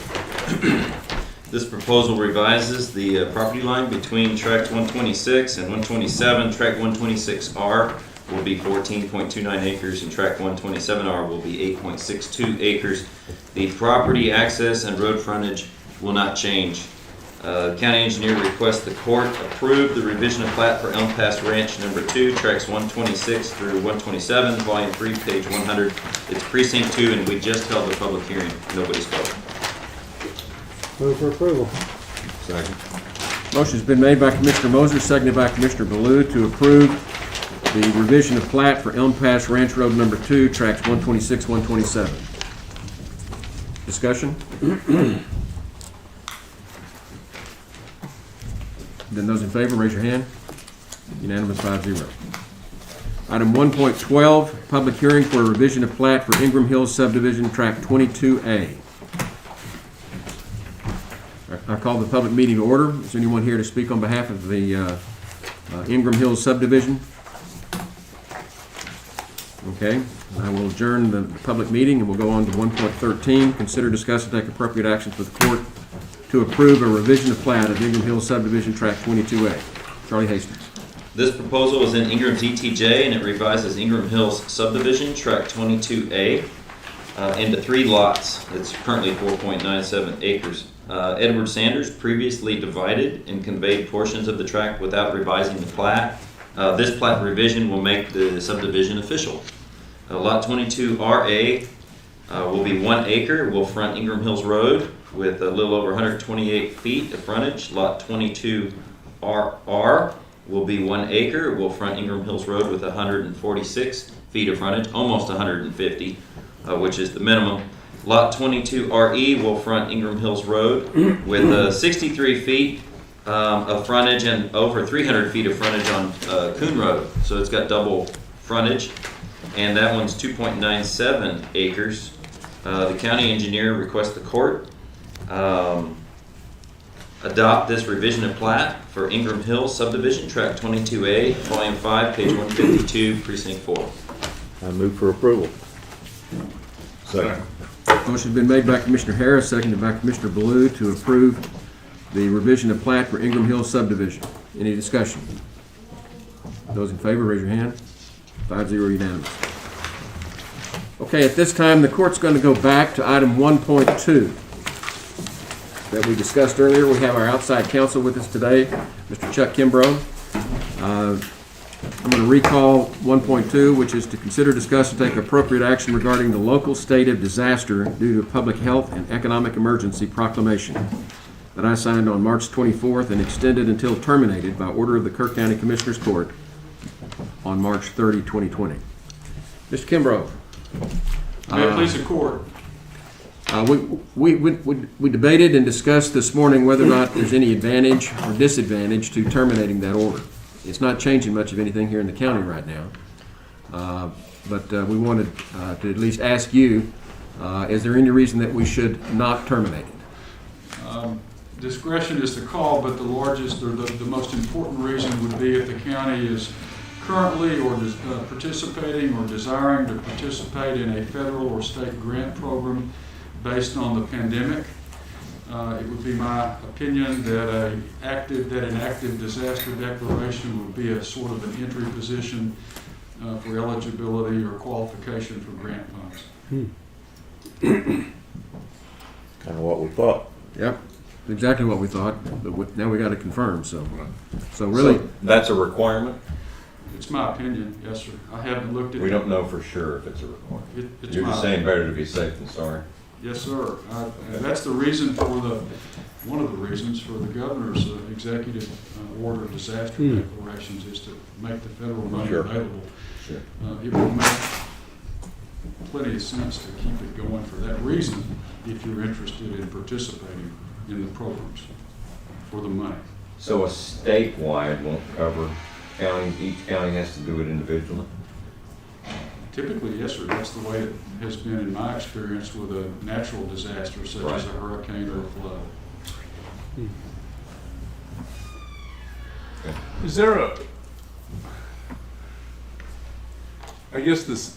This proposal revises the property line between tracks 126 and 127. Track 126R will be 14.29 acres and track 127R will be 8.62 acres. The property access and road frontage will not change. County engineer requests the court approve the revision of plat for Elm Pass Ranch number 2, tracks 126 through 127, volume 3, page 100. It's precinct 2, and we just held the public hearing. Nobody spoke. Move for approval. Second. Motion's been made by Commissioner Moser, seconded by Commissioner Baloo to approve the revision of plat for Elm Pass Ranch Road number 2, tracks 126, 127. Discussion? Then those in favor, raise your hand. Unanimous, 5-0. Item 1.12, public hearing for a revision of plat for Ingram Hills subdivision, tract 22A. I call the public meeting to order. Is anyone here to speak on behalf of the Ingram Hills subdivision? Okay, I will adjourn the public meeting and we'll go on to 1.13. Consider, discuss, and take appropriate action for the court to approve a revision of plat of Ingram Hills subdivision, tract 22A. Charlie Hastings. This proposal is in Ingram's ETJ, and it revises Ingram Hills subdivision, tract 22A, into 3 lots. It's currently 4.97 acres. Edward Sanders previously divided and conveyed portions of the tract without revising the plat. This plat revision will make the subdivision official. Lot 22RA will be 1 acre, will front Ingram Hills Road with a little over 128 feet of frontage. Lot 22RR will be 1 acre, will front Ingram Hills Road with 146 feet of frontage, almost 150, which is the minimum. Lot 22RE will front Ingram Hills Road with 63 feet of frontage and over 300 feet of frontage on Coon Road. So it's got double frontage, and that one's 2.97 acres. The county engineer requests the court adopt this revision of plat for Ingram Hills subdivision, tract 22A, volume 5, page 152, precinct 4. I move for approval. Second. Motion's been made by Commissioner Harris, seconded by Commissioner Baloo to approve the revision of plat for Ingram Hills subdivision. Any discussion? Those in favor, raise your hand. 5-0 unanimous. Okay, at this time, the court's going to go back to item 1.2 that we discussed earlier. We have our outside counsel with us today, Mr. Chuck Kimbrough. I'm going to recall 1.2, which is to consider, discuss, and take appropriate action regarding the local state of disaster due to public health and economic emergency proclamation that I signed on March 24th and extended until terminated by order of the Kirk County Commissioners Court on March 30, 2020. Mr. Kimbrough. May it please the court. We debated and discussed this morning whether or not there's any advantage or disadvantage to terminating that order. It's not changing much of anything here in the county right now, but we wanted to at least ask you, is there any reason that we should not terminate it? Discretion is the call, but the largest or the most important reason would be if the county is currently or participating or desiring to participate in a federal or state grant program based on the pandemic. It would be my opinion that an active disaster declaration would be a sort of an entry position for eligibility or qualification for grant funds. Kind of what we thought. Yep, exactly what we thought, but now we got to confirm. So really, So that's a requirement? It's my opinion, yes, sir. I haven't looked at it. We don't know for sure if it's a requirement. It's You're just my- saying better to be safe than sorry. Yes, sir. That's the reason one of the reasons for the governor's executive order of disaster declarations is to make the federal money Sure. available. Sure. It will make plenty of sense to keep it going for that reason if you're interested in participating in the programs for the money. So a statewide won't cover counties, each county has to do it individually? Typically, yes, sir. That's the way it has been in my experience with a natural disaster such as a hurricane or a flood. Is there I guess this,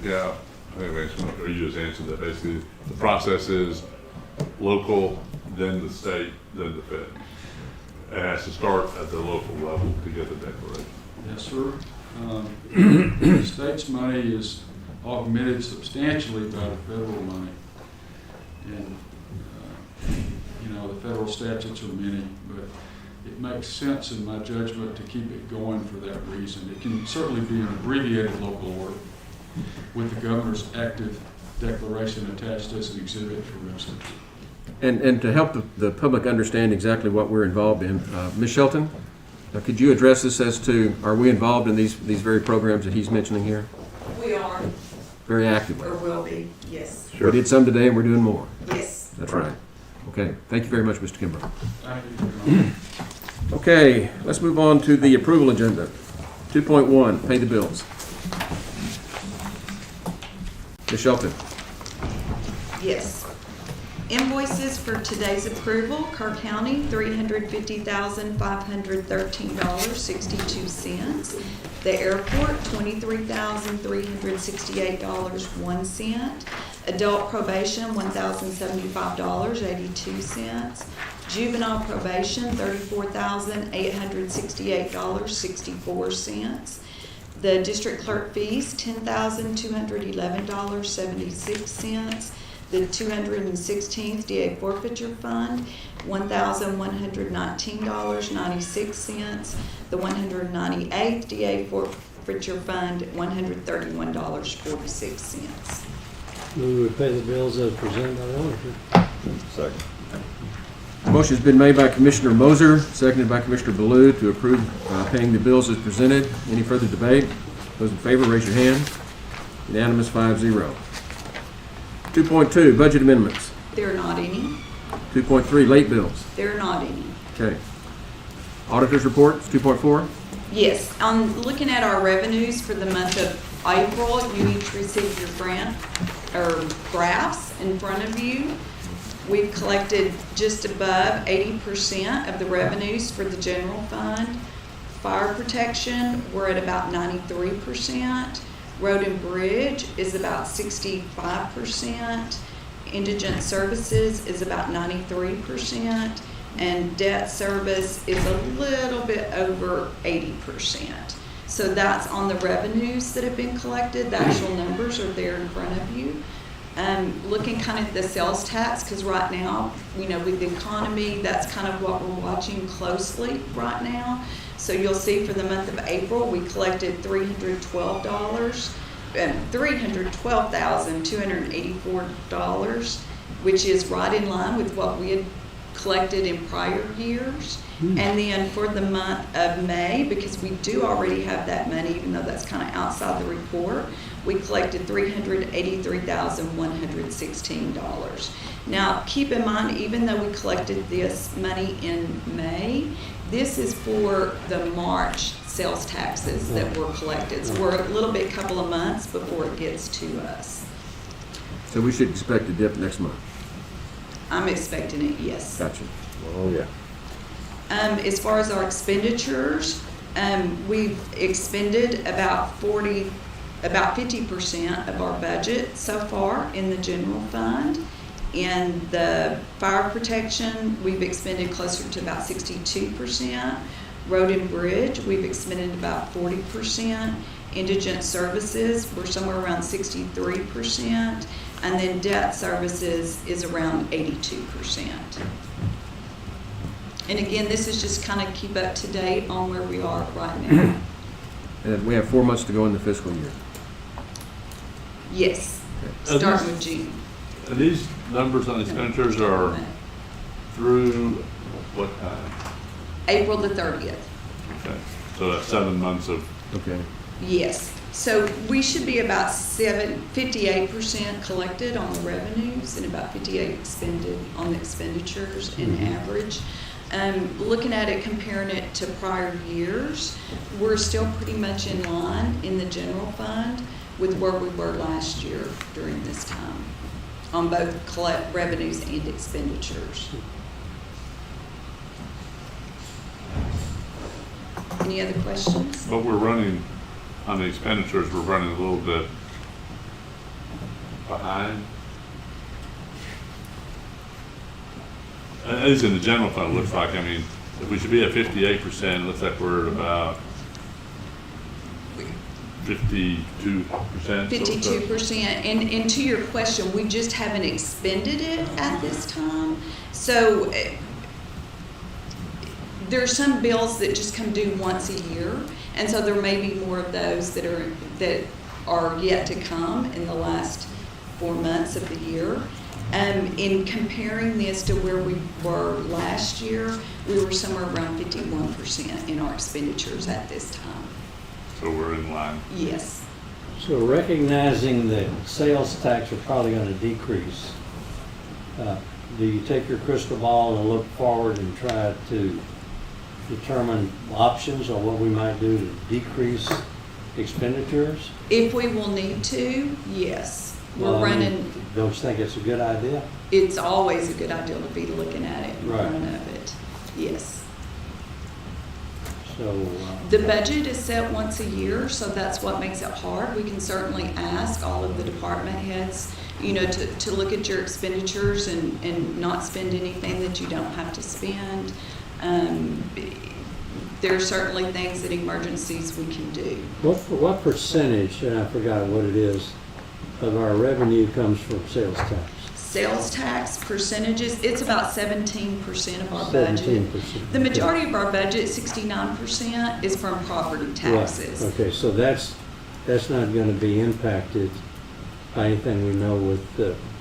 yeah, anyway, or you just answered that. Basically, the process is local, then the state, then the Fed. It has to start at the local level to get the declaration. Yes, sir. The state's money is augmented substantially by the federal money. And, the federal statutes are many, but it makes sense in my judgment to keep it going for that reason. It can certainly be an abbreviated local order with the governor's active declaration attached as an exhibit for instance. And to help the public understand exactly what we're involved in, Ms. Shelton, could you address this as to, are we involved in these very programs that he's mentioning here? We are, Very actively. or will be, yes. We did some today and we're doing more. Yes. That's right. Okay, thank you very much, Mr. Kimbrough. Thank you. Okay, let's move on to the approval agenda. 2.1, pay the bills. Ms. Shelton. Yes. Invoices for today's approval, Kerr County, $350,513.62. The airport, $23,368.01. Adult probation, $1,075.82. Juvenile probation, $34,868.64. The district clerk fees, $10,211.76. The 216th DA forfeiture fund, $1,119.96. The 198th DA forfeiture fund, $131.46. We would pay the bills as presented by the auditor. Second. Motion's been made by Commissioner Moser, seconded by Commissioner Ballew to approve paying the bills as presented. Any further debate? Those in favor, raise your hand. Unanimous, 5-0. 2.2, budget amendments. There are not any. 2.3, late bills. There are not any. Okay. Auditor's reports, 2.4. Yes, on looking at our revenues for the month of April, you each received your graphs in front of you. We've collected just above 80% of the revenues for the general fund. Fire protection, we're at about 93%. Road and bridge is about 65%. Indigent services is about 93%. And debt service is a little bit over 80%. So that's on the revenues that have been collected. The actual numbers are there in front of you. Looking kind of at the sales tax, because right now, you know, with the economy, that's kind of what we're watching closely right now. So you'll see for the month of April, we collected $312,284, which is right in line with what we had collected in prior years. And then for the month of May, because we do already have that money, even though that's kind of outside the report, we collected $383,116. Now, keep in mind, even though we collected this money in May, this is for the March sales taxes that were collected. So we're a little bit, couple of months before it gets to us. So we should expect a dip next month. I'm expecting it, yes. Gotcha. Oh, yeah. As far as our expenditures, we've expended about 50% of our budget so far in the general fund. In the fire protection, we've expended closer to about 62%. Road and bridge, we've expended about 40%. Indigent services, we're somewhere around 63%. And then debt services is around 82%. And again, this is just kind of keep up to date on where we are right now. And we have 4 months to go in the fiscal year. Yes, Okay. starting with June. And these numbers on expenditures are through what time? April the 30th. Okay, so that's 7 months of. Okay. Yes. So we should be about 58% collected on the revenues and about 58% expended on the expenditures in average. Looking at it, comparing it to prior years, we're still pretty much in line in the general fund with where we were last year during this time on both revenues and expenditures. Any other questions? But we're running, on the expenditures, we're running a little bit behind. At least in the general fund, it looks like, I mean, if we should be at 58%, it looks like we're at about 52%. 52%. And to your question, we just haven't expended it at this time. So there are some bills that just come due once a year, and so there may be more of those that are yet to come in the last 4 months of the year. In comparing this to where we were last year, we were somewhere around 51% in our expenditures at this time. So we're in line. Yes. So recognizing that sales tax are probably going to decrease, do you take your crystal ball and look forward and try to determine options on what we might do to decrease expenditures? If we will need to, yes. We're running. Don't you think it's a good idea? It's always a good idea to be looking at it in Right. front of it. Yes. So The budget is set once a year, so that's what makes it hard. We can certainly ask all of the department heads, to look at your expenditures and not spend anything that you don't have to spend. There are certainly things that emergencies we can do. what percentage, and I forgot what it is, of our revenue comes from sales tax? Sales tax percentages, it's about 17% of our budget. 17%. The majority of our budget, 69%, is from property taxes. Right. Okay, so that's not going to be impacted by anything we know with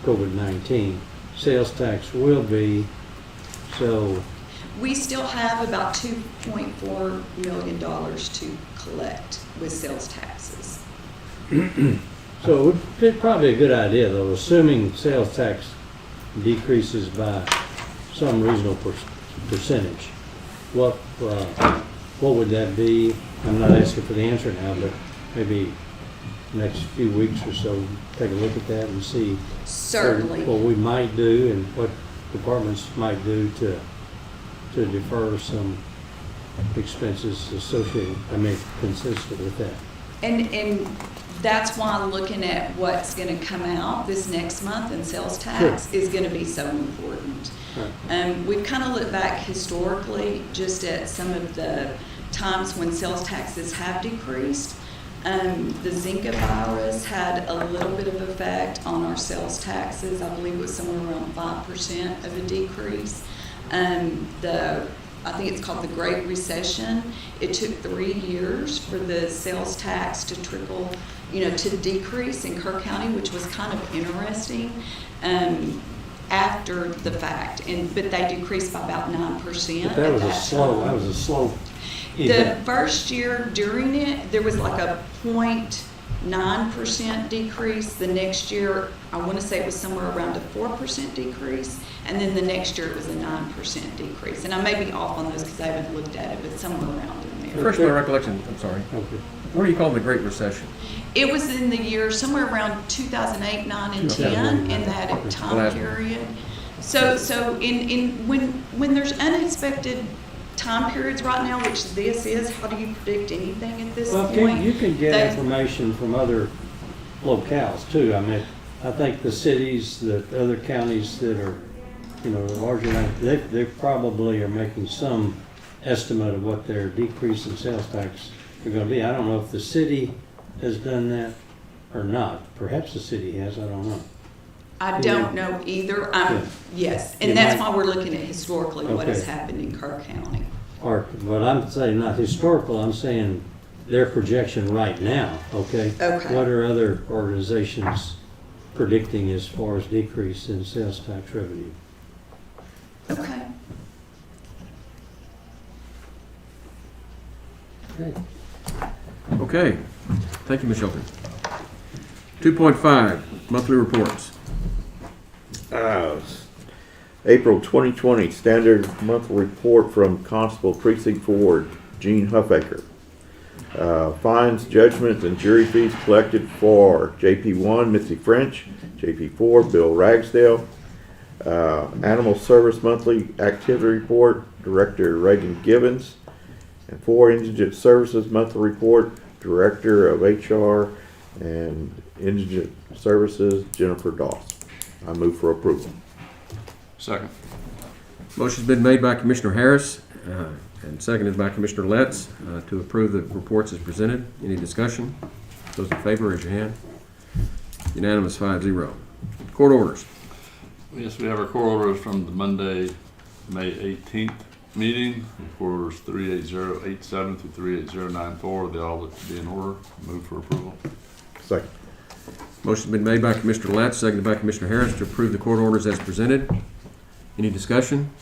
COVID-19. Sales tax will be, so We still have about $2.4 million to collect with sales taxes. So it would be probably a good idea, though, assuming sales tax decreases by some reasonable percentage. What would that be? I'm not asking for the answer now, but maybe next few weeks or so, take a look at that and see Certainly. what we might do and what departments might do to defer some expenses associated, consistent with that. And that's why looking at what's going to come out this next month in sales tax is going to be so important. Right. We've kind of looked back historically just at some of the times when sales taxes have decreased. The Zika virus had a little bit of effect on our sales taxes. I believe it was somewhere around 5% of a decrease. I think it's called the Great Recession. It took 3 years for the sales tax to trickle, to decrease in Kerr County, which was kind of interesting after the fact. But they decreased by about 9%. But that was a slow event. The first year during it, there was like a 0.9% decrease. The next year, I want to say it was somewhere around a 4% decrease. And then the next year it was a 9% decrease. And I may be off on those because I haven't looked at it, but somewhere around in there. Refresh my recollection, I'm sorry. Okay. What do you call the Great Recession? It was in the year somewhere around 2008, 9, and 10 in that time period. So when there's unexpected time periods right now, which this is, how do you predict anything at this point? You can get information from other locales too. I think the cities, the other counties that are, larger, they probably are making some estimate of what their decrease in sales tax are going to be. I don't know if the city has done that or not. Perhaps the city has, I don't know. I don't know either. Yes, and that's why we're looking at historically what has happened in Kerr County. But I'm saying not historical, I'm saying their projection right now, okay? Okay. What are other organizations predicting as far as decrease in sales tax revenue? Okay. Okay. Okay, thank you, Ms. Shelton. 2.5, monthly reports. April 2020 standard monthly report from Constable Precinct 4, Gene Huffaker. Fines, judgments, and jury fees collected for JP1, Missy French, JP4, Bill Ragsdale. Animal Service Monthly Activity Report, Director Reagan Gibbons. And 4 Indigent Services Monthly Report, Director of HR and Indigent Services, Jennifer Doss. I move for approval. Second. Motion's been made by Commissioner Harris and seconded by Commissioner Letts to approve the reports as presented. Any discussion? Those in favor, raise your hand. Unanimous, 5-0. Court orders. Yes, we have our court orders from the Monday, May 18th meeting for 38087 through 38094. They all look to be in order. Move for approval. Second. Motion's been made by Commissioner Latz, seconded by Commissioner Harris to approve the court orders as presented. Any discussion?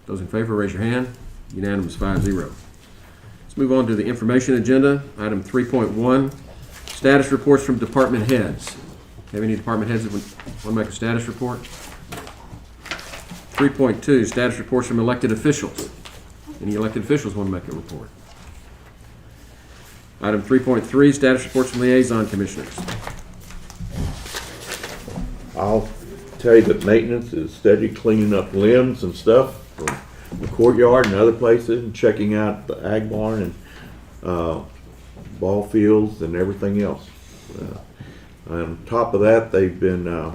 Those in favor, raise your hand. Unanimous, 5-0. Let's move on to the information agenda. Item 3.1, status reports from department heads. Have any department heads that want to make a status report? 3.2, status reports from elected officials. Any elected officials want to make a report? Item 3.3, status reports from liaison commissioners. I'll tell you that maintenance is steady cleaning up limbs and stuff from the courtyard and other places, and checking out the ag barn and ball fields and everything else. On top of that, they've been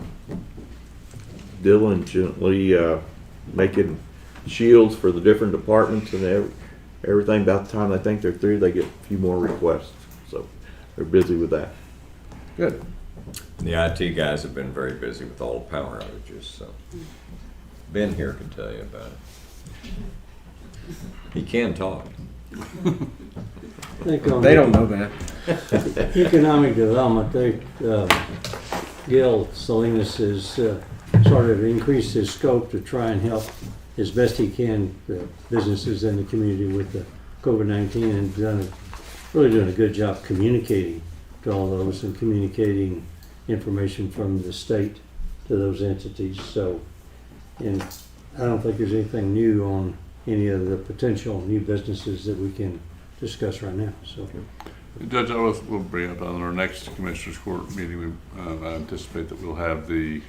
diligently making shields for the different departments, and everything. About the time they think they're through, they get a few more requests. So they're busy with that. Good. The IT guys have been very busy with all the power outages, so Ben here can tell you about it. He can talk. They don't know that. Economic development, Gil Salinas has started to increase his scope to try and help as best he can the businesses in the community with the COVID-19, and really doing a good job communicating to all those and communicating information from the state to those entities. So, and I don't think there's anything new on any of the potential new businesses that we can discuss right now. So, Judge, I will bring up on our next Commissioners Court meeting, I anticipate that we'll have the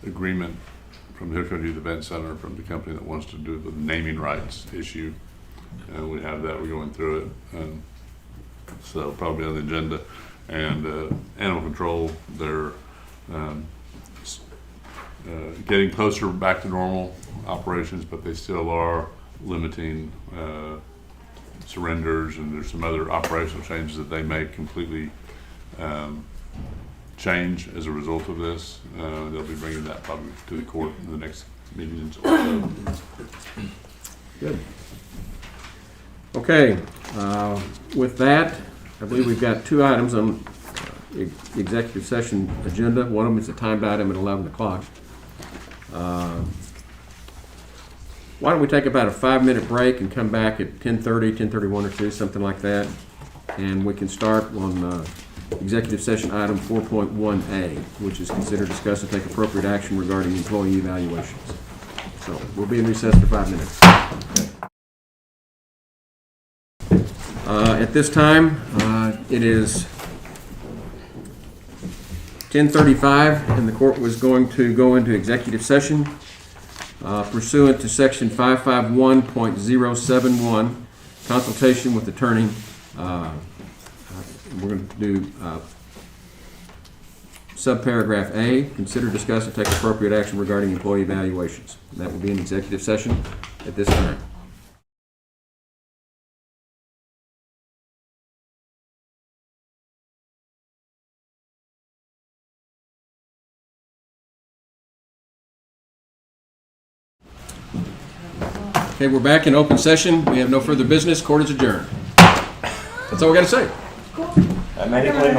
agreement from the Hillcrest Youth Event Center from the company that wants to do the naming rights issue. We have that, we're going through it. So probably on the agenda. And animal control, they're getting closer back to normal operations, but they still are limiting surrenders, and there's some other operational changes that they may completely change as a result of this. They'll be bringing that probably to the court in the next meeting. Good. Okay, with that, I believe we've got two items on the executive session agenda. One of them is a timed item at 11 o'clock. Why don't we take about a 5-minute break and come back at 10:30, 10:31 or 2, something like that. And we can start on executive session item 4.1A, which is consider, discuss, and take appropriate action regarding employee evaluations. So we'll be in recess for 5 minutes. At this time, it is 10:35, and the court was going to go into executive session pursuant to section 551.071, consultation with attorney. We're going to do subparagraph A, consider, discuss, and take appropriate action regarding employee evaluations. And that will be an executive session at this time. Okay, we're back in open session. We have no further business. Court is adjourned. That's all we got to say. I made it clean.